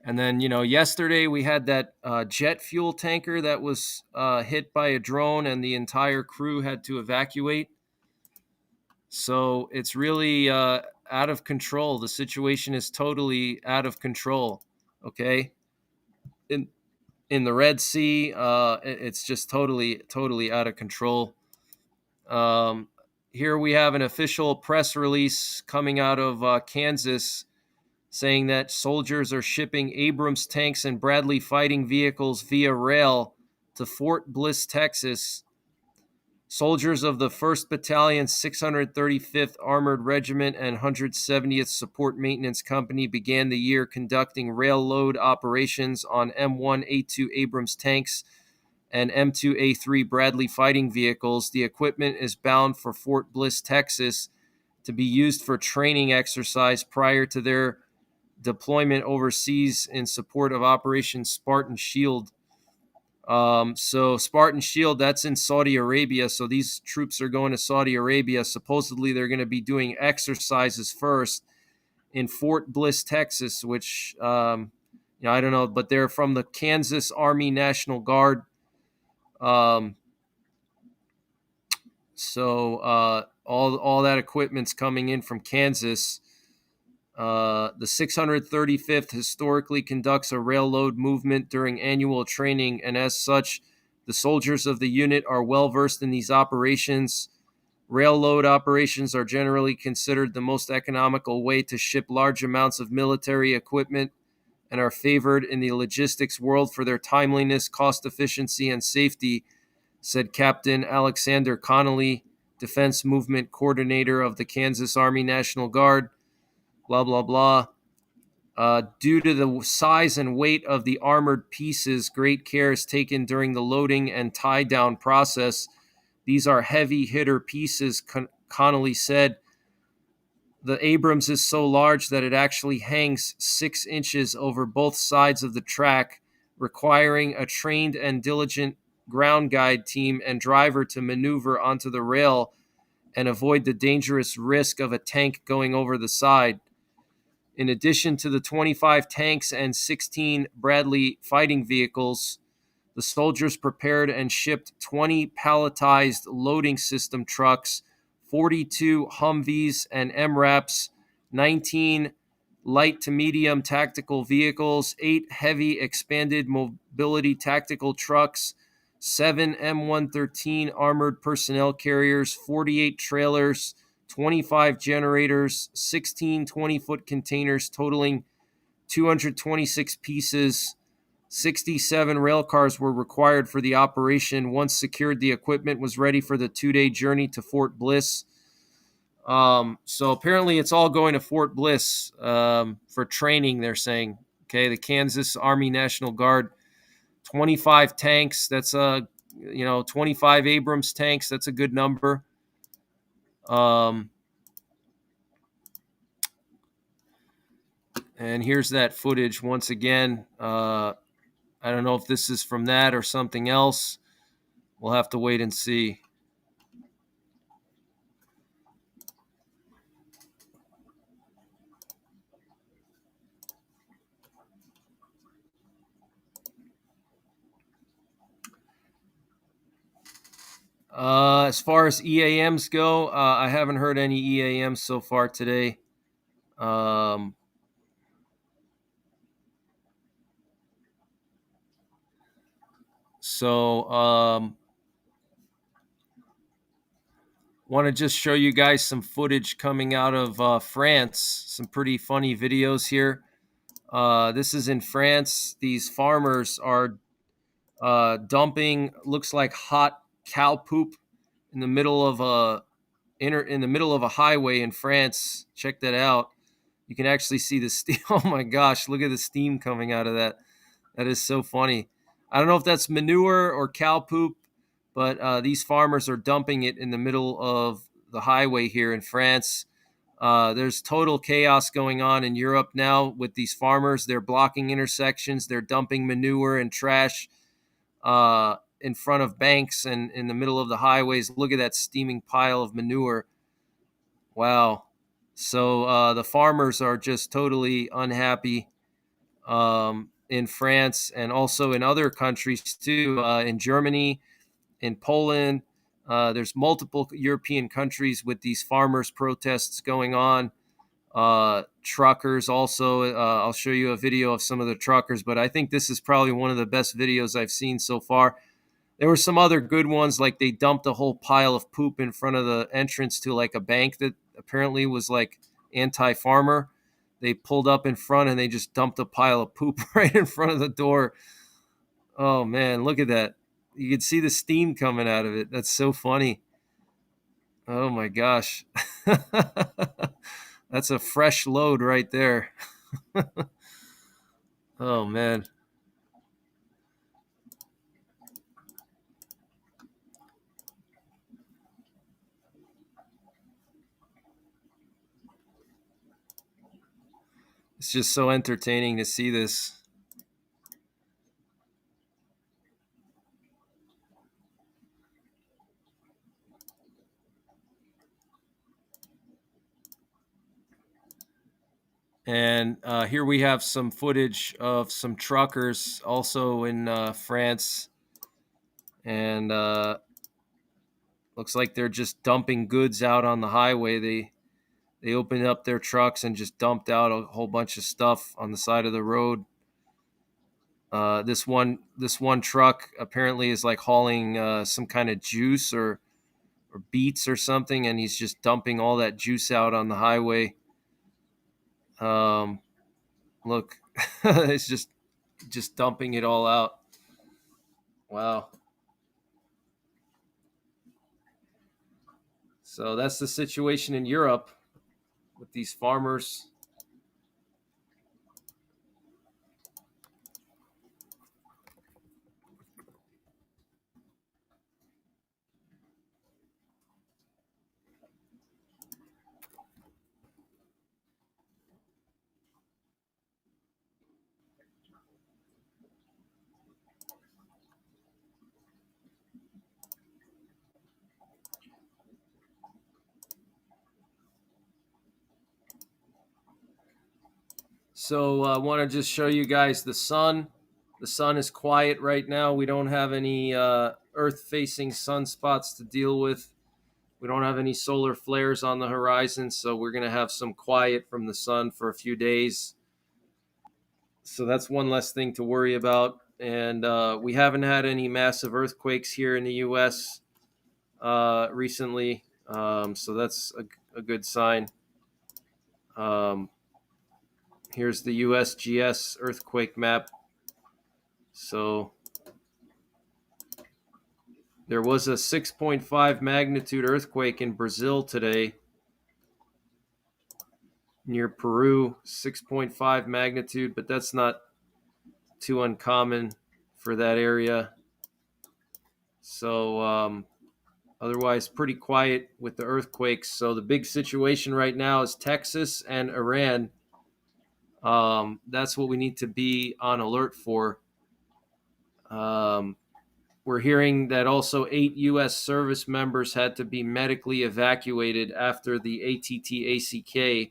[SPEAKER 1] And then, yesterday we had that jet fuel tanker that was hit by a drone, and the entire crew had to evacuate. So it's really out of control. The situation is totally out of control. Okay, in the Red Sea, it's just totally out of control. Here we have an official press release coming out of Kansas, saying that soldiers are shipping Abrams tanks and Bradley fighting vehicles via rail to Fort Bliss, Texas. Soldiers of the 1st Battalion, 635th Armored Regiment, and 170th Support Maintenance Company began the year conducting rail load operations on M1A2 Abrams tanks and M2A3 Bradley fighting vehicles. The equipment is bound for Fort Bliss, Texas, to be used for training exercise prior to their deployment overseas in support of Operation Spartan Shield. So Spartan Shield, that's in Saudi Arabia. So these troops are going to Saudi Arabia. Supposedly they're going to be doing exercises first in Fort Bliss, Texas, which, I don't know, but they're from the Kansas Army National Guard. So all that equipment's coming in from Kansas. The 635th historically conducts a railroad movement during annual training, and as such, the soldiers of the unit are well versed in these operations. Railroad operations are generally considered the most economical way to ship large amounts of military equipment and are favored in the logistics world for their timeliness, cost efficiency, and safety, said Captain Alexander Connolly, Defense Movement Coordinator of the Kansas Army National Guard. Blah, blah, blah. Due to the size and weight of the armored pieces, great care is taken during the loading and tie down process. These are heavy hitter pieces, Connolly said. The Abrams is so large that it actually hangs 6 inches over both sides of the track, requiring a trained and diligent ground guide team and driver to maneuver onto the rail and avoid the dangerous risk of a tank going over the side. In addition to the 25 tanks and 16 Bradley fighting vehicles, the soldiers prepared and shipped 20 palletized loading system trucks, 42 Humvees and MRAPs, 19 light to medium tactical vehicles, 8 heavy expanded mobility tactical trucks, 7 M113 armored personnel carriers, 48 trailers, 25 generators, 16 20-foot containers totaling 226 pieces. 67 rail cars were required for the operation. Once secured, the equipment was ready for the 2-day journey to Fort Bliss. So apparently it's all going to Fort Bliss for training, they're saying. Okay, the Kansas Army National Guard, 25 tanks. That's 25 Abrams tanks. That's a good number. And here's that footage once again. I don't know if this is from that or something else. We'll have to wait and see. As far as EAMs go, I haven't heard any EAMs so far today. Want to just show you guys some footage coming out of France. Some pretty funny videos here. This is in France. These farmers are dumping, looks like hot cow poop in the middle of a highway in France. Check that out. You can actually see the steam. Oh my gosh, look at the steam coming out of that. That is so funny. I don't know if that's manure or cow poop, but these farmers are dumping it in the middle of the highway here in France. There's total chaos going on in Europe now with these farmers. They're blocking intersections. They're dumping manure and trash in front of banks and in the middle of the highways. Look at that steaming pile of manure. Wow. So the farmers are just totally unhappy in France and also in other countries too, in Germany, in Poland. There's multiple European countries with these farmers' protests going on. Truckers also. I'll show you a video of some of the truckers, but I think this is probably one of the best videos I've seen so far. There were some other good ones, like they dumped a whole pile of poop in front of the entrance to like a bank that apparently was like anti-farmer. They pulled up in front and they just dumped a pile of poop right in front of the door. Oh man, look at that. You could see the steam coming out of it. That's so funny. Oh my gosh. That's a fresh load right there. Oh man. It's just so entertaining to see this. And here we have some footage of some truckers also in France. And Looks like they're just dumping goods out on the highway. They opened up their trucks and just dumped out a whole bunch of stuff on the side of the road. This one truck apparently is like hauling some kind of juice or beets or something, and he's just dumping all that juice out on the highway. Look, it's just dumping it all out. Wow. So that's the situation in Europe with these farmers. So I want to just show you guys the sun. The sun is quiet right now. We don't have any Earth-facing sunspots to deal with. We don't have any solar flares on the horizon, so we're going to have some quiet from the sun for a few days. So that's one less thing to worry about. And we haven't had any massive earthquakes here in the U.S. Recently, so that's a good sign. Here's the USGS earthquake map. So there was a 6.5 magnitude earthquake in Brazil today near Peru, 6.5 magnitude, but that's not too uncommon for that area. So otherwise pretty quiet with the earthquakes. So the big situation right now is Texas and Iran. That's what we need to be on alert for. We're hearing that also 8 U.S. service members had to be medically evacuated after the ATT-ACK.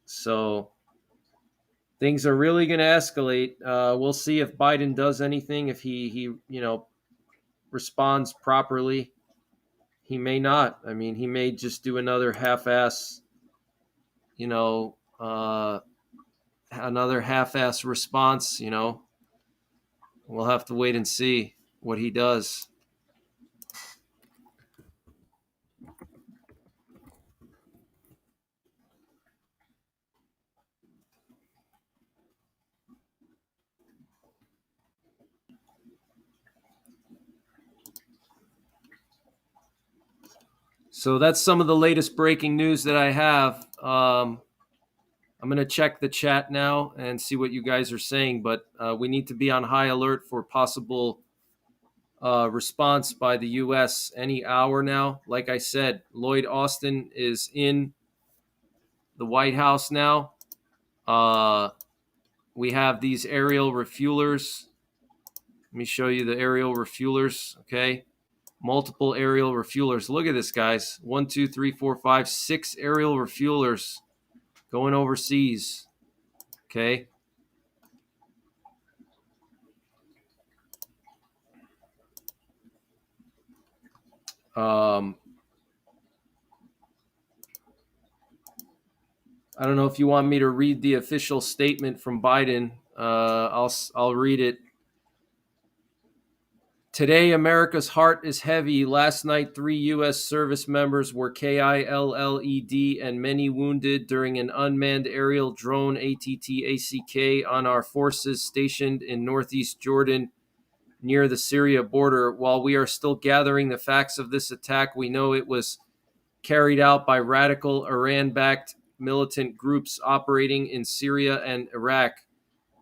[SPEAKER 1] So things are really going to escalate. We'll see if Biden does anything, if he responds properly. He may not. I mean, he may just do another half-ass, another half-ass response. We'll have to wait and see what he does. So that's some of the latest breaking news that I have. I'm going to check the chat now and see what you guys are saying, but we need to be on high alert for possible response by the U.S. any hour now. Like I said, Lloyd Austin is in the White House now. We have these aerial refuelers. Let me show you the aerial refuelers, okay? Multiple aerial refuelers. Look at this, guys. 1, 2, 3, 4, 5, 6 aerial refuelers going overseas, okay? I don't know if you want me to read the official statement from Biden. I'll read it. Today, America's heart is heavy. Last night, 3 U.S. service members were K.I.A and many wounded during an unmanned aerial drone ATT-ACK on our forces stationed in northeast Jordan near the Syria border. While we are still gathering the facts of this attack, we know it was carried out by radical Iran-backed militant groups operating in Syria and Iraq.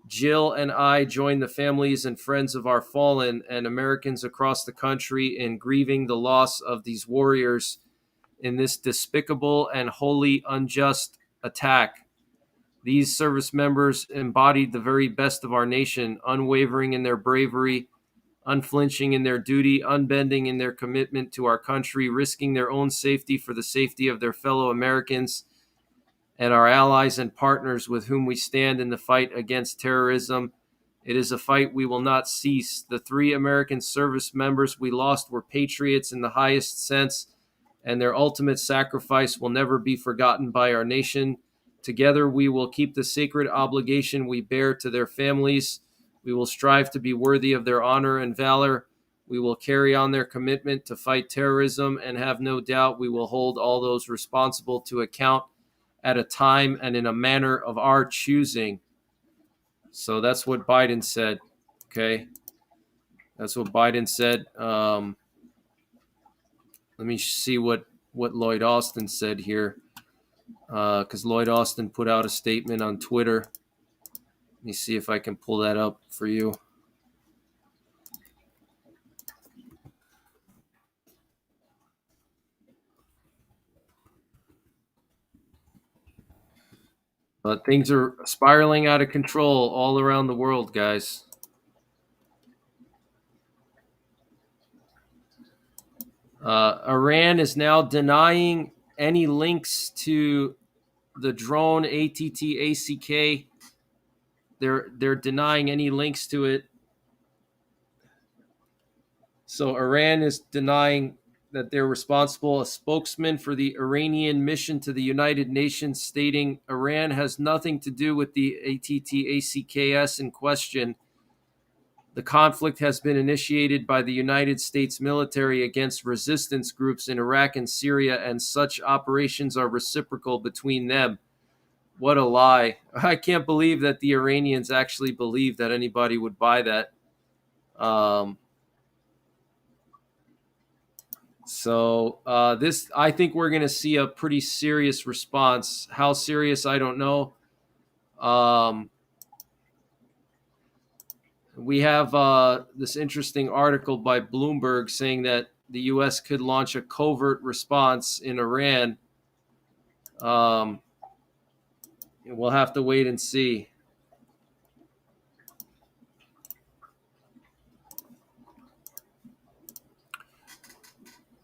[SPEAKER 1] Jill and I join the families and friends of our fallen and Americans across the country in grieving the loss of these warriors in this despicable and wholly unjust attack. These service members embodied the very best of our nation, unwavering in their bravery, unflinching in their duty, unbending in their commitment to our country, risking their own safety for the safety of their fellow Americans and our allies and partners with whom we stand in the fight against terrorism. It is a fight we will not cease. The 3 American service members we lost were patriots in the highest sense, and their ultimate sacrifice will never be forgotten by our nation. Together, we will keep the sacred obligation we bear to their families. We will strive to be worthy of their honor and valor. We will carry on their commitment to fight terrorism and have no doubt we will hold all those responsible to account at a time and in a manner of our choosing. So that's what Biden said. Okay. That's what Biden said. Let me see what Lloyd Austin said here. Because Lloyd Austin put out a statement on Twitter. Let me see if I can pull that up for you. But things are spiraling out of control all around the world, guys. Iran is now denying any links to the drone ATTACK. They're denying any links to it. So Iran is denying that they're responsible. A spokesman for the Iranian mission to the United Nations stating Iran has nothing to do with the ATTACKS in question. The conflict has been initiated by the United States military against resistance groups in Iraq and Syria, and such operations are reciprocal between them. What a lie. I can't believe that the Iranians actually believe that anybody would buy that. This, I think we're going to see a pretty serious response. How serious, I don't know. We have this interesting article by Bloomberg saying that the U.S. could launch a covert response in Iran. We'll have to wait and see.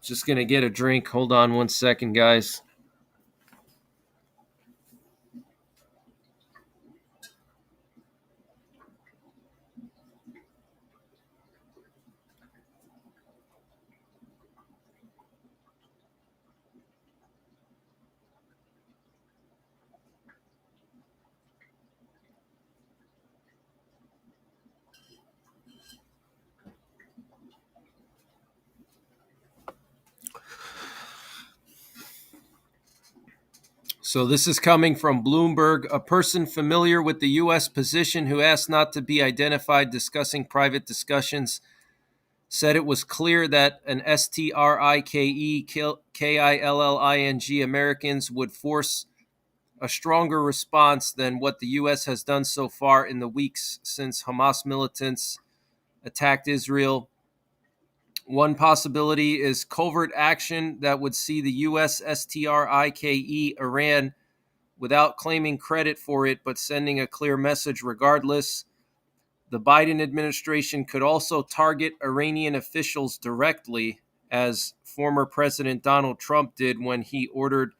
[SPEAKER 1] Just going to get a drink. Hold on one second, guys. So this is coming from Bloomberg. A person familiar with the U.S. position who asked not to be identified discussing private discussions said it was clear that an STRIKE Americans would force a stronger response than what the U.S. has done so far in the weeks since Hamas militants attacked Israel. One possibility is covert action that would see the U.S. STRIKE Iran without claiming credit for it, but sending a clear message regardless. The Biden administration could also target Iranian officials directly, as former President Donald Trump did when he ordered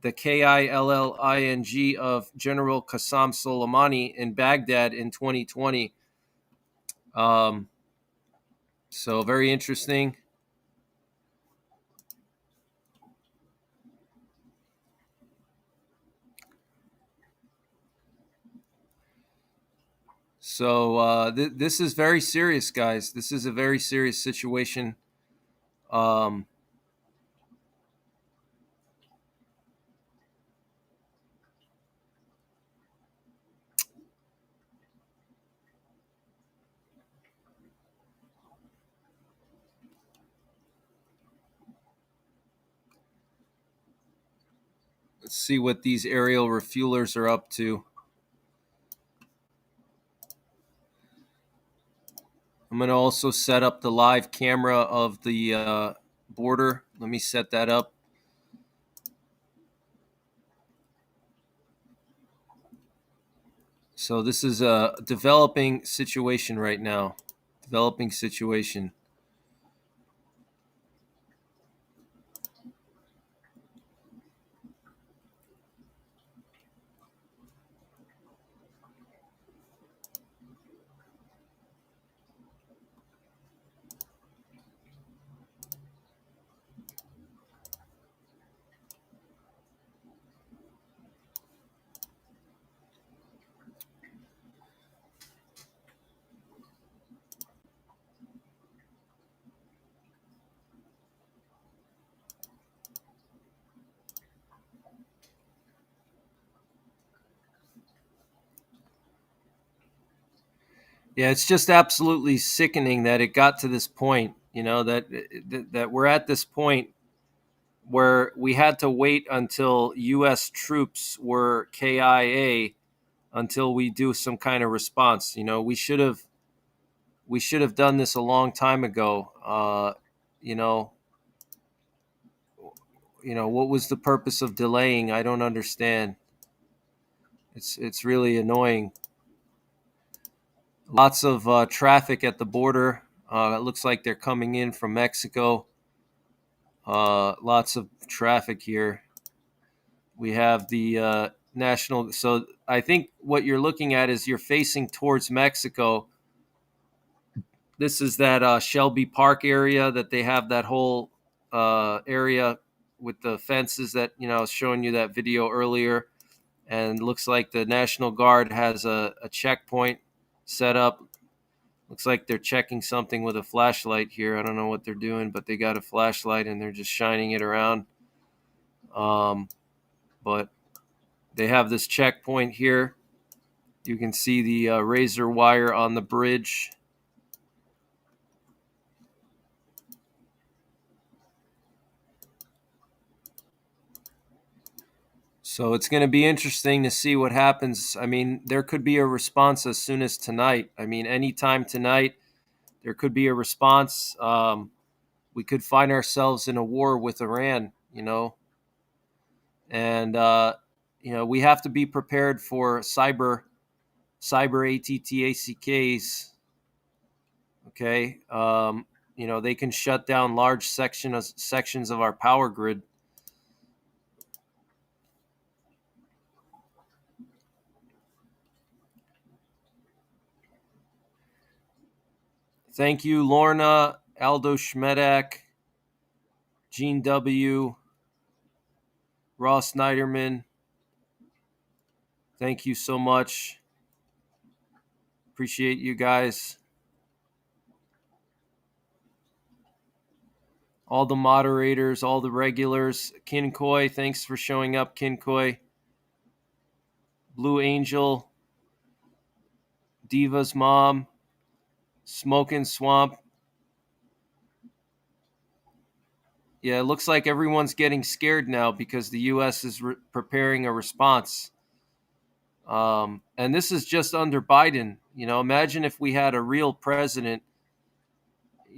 [SPEAKER 1] the KILLING of General Qasem Soleimani in Baghdad in 2020. So very interesting. So this is very serious, guys. This is a very serious situation. Let's see what these aerial refuelers are up to. I'm going to also set up the live camera of the border. Let me set that up. So this is a developing situation right now. Developing situation. Yeah, it's just absolutely sickening that it got to this point. That we're at this point where we had to wait until U.S. troops were K.I.A. until we do some kind of response. We should have done this a long time ago. You know, what was the purpose of delaying? I don't understand. It's really annoying. Lots of traffic at the border. It looks like they're coming in from Mexico. Lots of traffic here. We have the national. So I think what you're looking at is you're facing towards Mexico. This is that Shelby Park area that they have that whole area with the fences that I was showing you that video earlier, and looks like the National Guard has a checkpoint set up. Looks like they're checking something with a flashlight here. I don't know what they're doing, but they got a flashlight and they're just shining it around. But they have this checkpoint here. You can see the razor wire on the bridge. So it's going to be interesting to see what happens. I mean, there could be a response as soon as tonight. I mean, anytime tonight, there could be a response. We could find ourselves in a war with Iran, and we have to be prepared for cyber ATTACKs. Okay, they can shut down large sections of our power grid. Thank you, Lorna, Aldo Schmedak, Gene W., Ross Snyderman. Thank you so much. Appreciate you guys. All the moderators, all the regulars. Kinkoi, thanks for showing up, Kinkoi. Blue Angel, Diva's mom, Smoking Swamp. Yeah, it looks like everyone's getting scared now because the U.S. is preparing a response. And this is just under Biden. Imagine if we had a real president,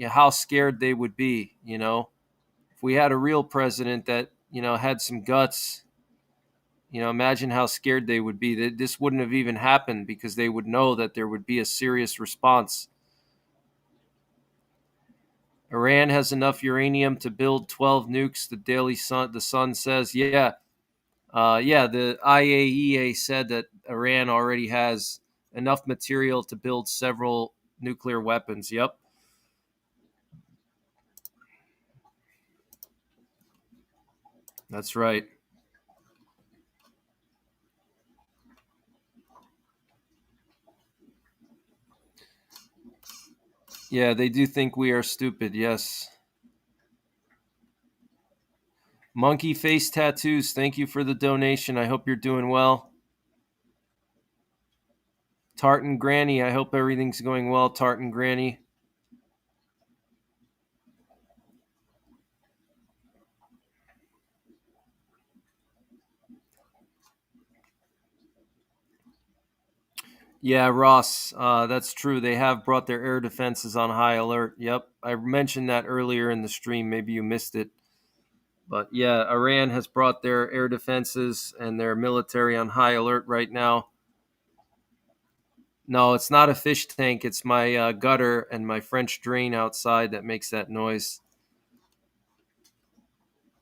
[SPEAKER 1] how scared they would be. If we had a real president that, had some guts, imagine how scared they would be. This wouldn't have even happened because they would know that there would be a serious response. Iran has enough uranium to build 12 nukes. The Sun says, yeah. The IAEA said that Iran already has enough material to build several nuclear weapons. Yep. That's right. Yeah, they do think we are stupid. Yes. Monkey face tattoos. Thank you for the donation. I hope you're doing well. Tartan Granny. I hope everything's going well, Tartan Granny. Yeah, Ross, that's true. They have brought their air defenses on high alert. Yep. I mentioned that earlier in the stream. Maybe you missed it. But yeah, Iran has brought their air defenses and their military on high alert right now. No, it's not a fish tank. It's my gutter and my French drain outside that makes that noise.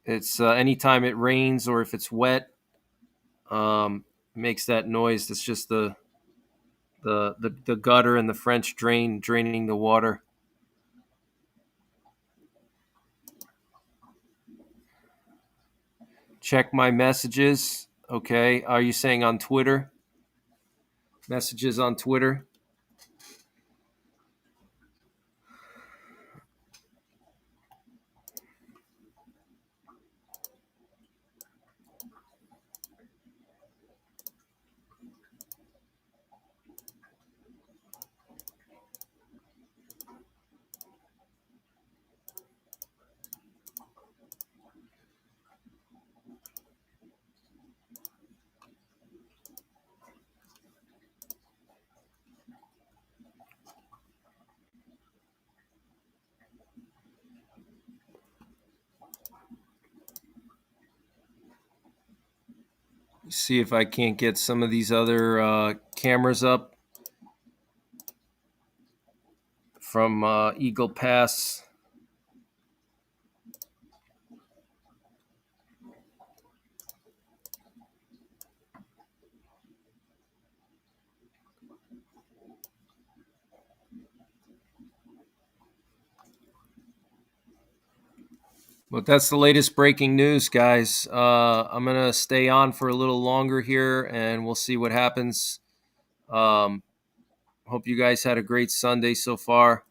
[SPEAKER 1] It's anytime it rains or if it's wet, makes that noise. It's just the gutter and the French drain draining the water. Check my messages. Okay. Are you saying on Twitter? Messages on Twitter? See if I can't get some of these other cameras up from Eagle Pass. But that's the latest breaking news, guys. I'm going to stay on for a little longer here and we'll see what happens. Hope you guys had a great Sunday so far.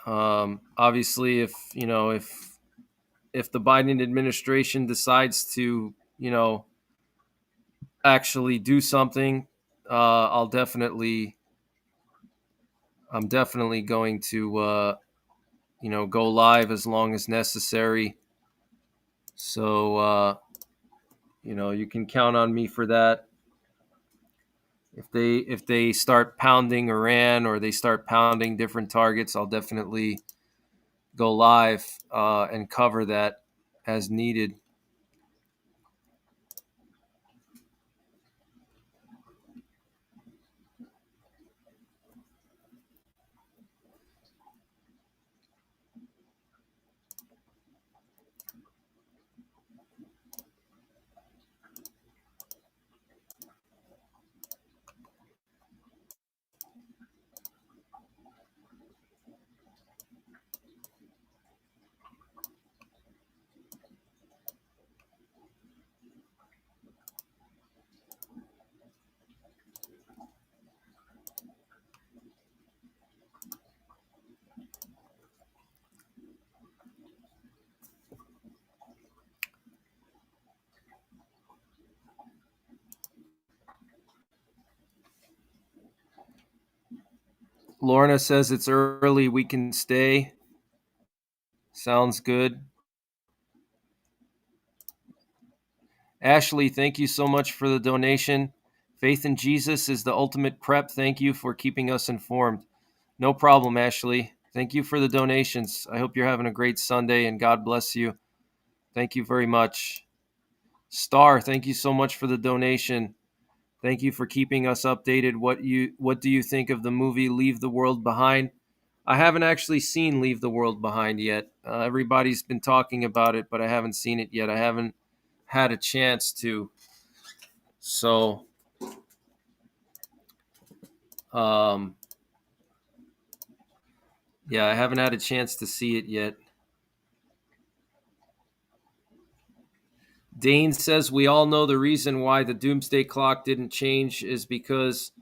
[SPEAKER 1] Obviously, if the Biden administration decides to, actually do something, I'm definitely going to, go live as long as necessary. So, you can count on me for that. If they start pounding Iran or they start pounding different targets, I'll definitely go live and cover that as needed. Lorna says it's early. We can stay. Sounds good. Ashley, thank you so much for the donation. Faith in Jesus is the ultimate prep. Thank you for keeping us informed. No problem, Ashley. Thank you for the donations. I hope you're having a great Sunday and God bless you. Thank you very much. Star, thank you so much for the donation. Thank you for keeping us updated. What do you think of the movie Leave the World Behind? I haven't actually seen Leave the World Behind yet. Everybody's been talking about it, but I haven't seen it yet. I haven't had a chance to. So, um, yeah, I haven't had a chance to see it yet. Dane says we all know the reason why the doomsday clock didn't change is because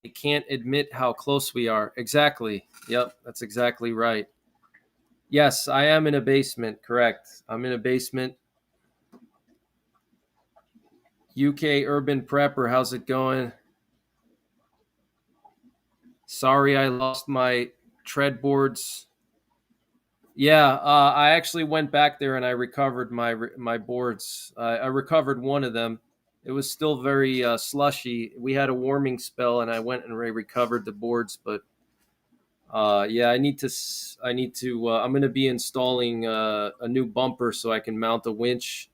[SPEAKER 1] they can't admit how close we are. Exactly. Yep, that's exactly right. Yes, I am in a basement. Correct. I'm in a basement. UK Urban Prepper, how's it going? Sorry, I lost my tread boards. Yeah, I actually went back there and I recovered my boards. I recovered one of them. It was still very slushy. We had a warming spell, and I went and recovered the boards. But yeah, I need to. I'm going to be installing a new bumper so I can mount a winch.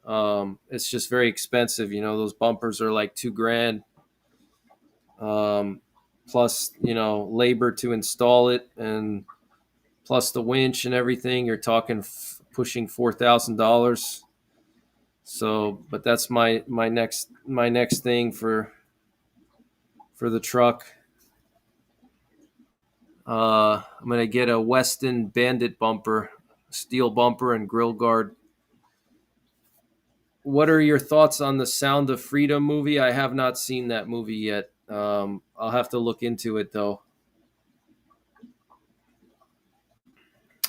[SPEAKER 1] It's just very expensive. Those bumpers are like $2,000. Plus, labor to install it, and plus the winch and everything, you're talking pushing $4,000. So, but that's my next thing for the truck. I'm gonna get a Weston Bandit bumper, steel bumper, and grill guard. What are your thoughts on the Sound of Freedom movie? I have not seen that movie yet. I'll have to look into it though.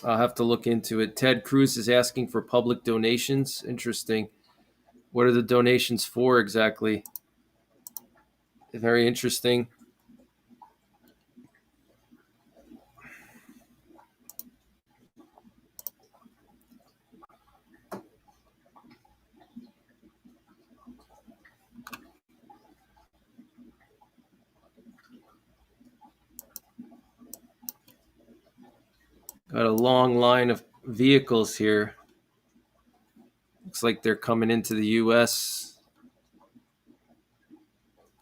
[SPEAKER 1] I'll have to look into it. Ted Cruz is asking for public donations. Interesting. What are the donations for exactly? Very interesting. Got a long line of vehicles here. Looks like they're coming into the U.S.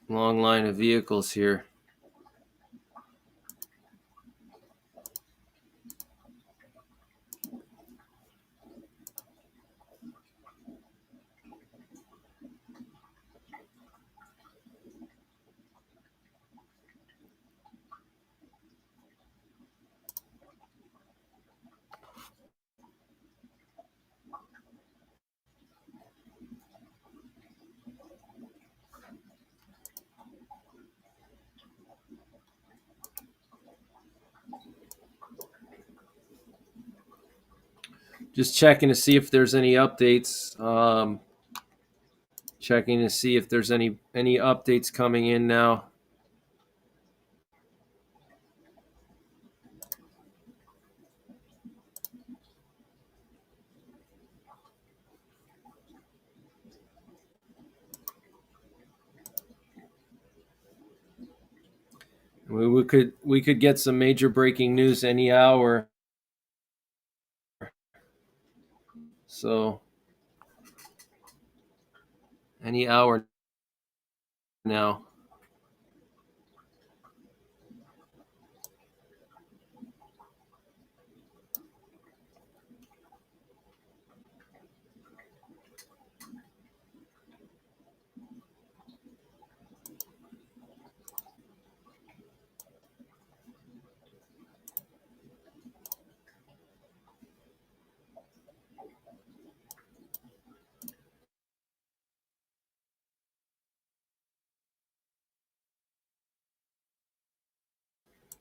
[SPEAKER 1] Long line of vehicles here. Just checking to see if there's any updates. Checking to see if there's any updates coming in now. We could get some major breaking news any hour. So any hour now.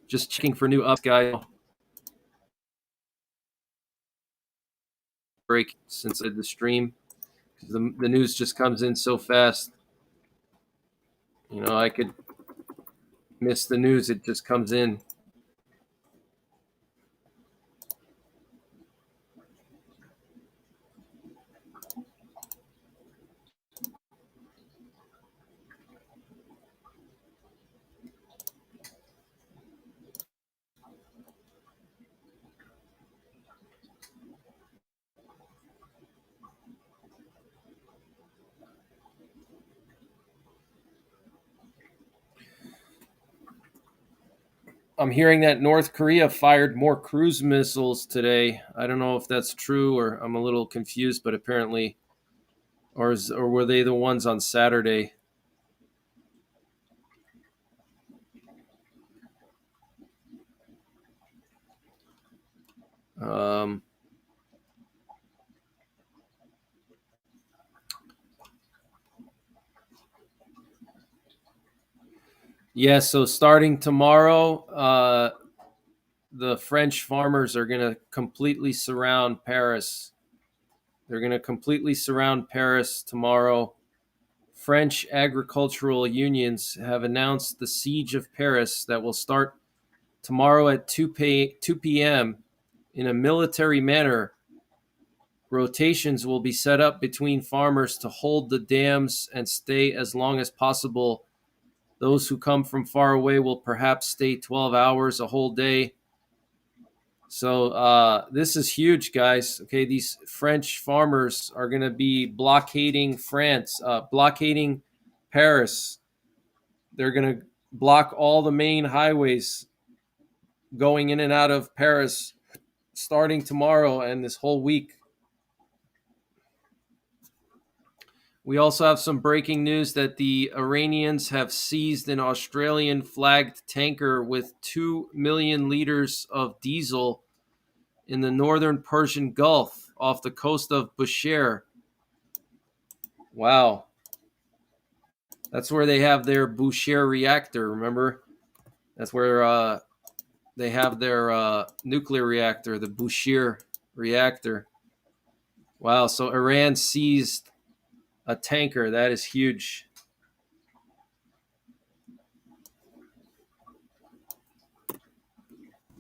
[SPEAKER 1] Just checking for new updates, guys. Break since I did the stream. The news just comes in so fast. You know, I could miss the news. It just comes in. I'm hearing that North Korea fired more cruise missiles today. I don't know if that's true or I'm a little confused, but apparently, or were they the ones on Saturday? Um, yeah, so starting tomorrow, the French farmers are going to completely surround Paris. They're going to completely surround Paris tomorrow. French agricultural unions have announced the siege of Paris that will start tomorrow at 2 p.m. in a military manner. Rotations will be set up between farmers to hold the dams and stay as long as possible. Those who come from far away will perhaps stay 12 hours, a whole day. So this is huge, guys. Okay, these French farmers are going to be blockading France, blockading Paris. They're going to block all the main highways going in and out of Paris starting tomorrow and this whole week. We also have some breaking news that the Iranians have seized an Australian flagged tanker with 2 million liters of diesel in the northern Persian Gulf off the coast of Bushehr. Wow. That's where they have their Bushehr reactor, remember? That's where they have their nuclear reactor, the Bushehr reactor. Wow, so Iran seized a tanker. That is huge.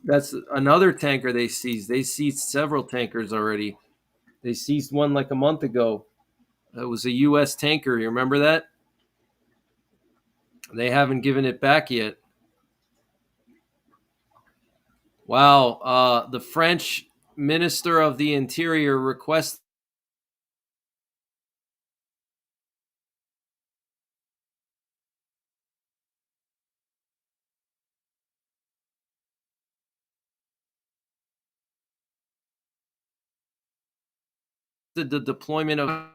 [SPEAKER 1] That's another tanker they seized. They seized several tankers already. They seized one like a month ago. It was a U.S. tanker. You remember that? They haven't given it back yet. Wow. The French Minister of the Interior requested the deployment of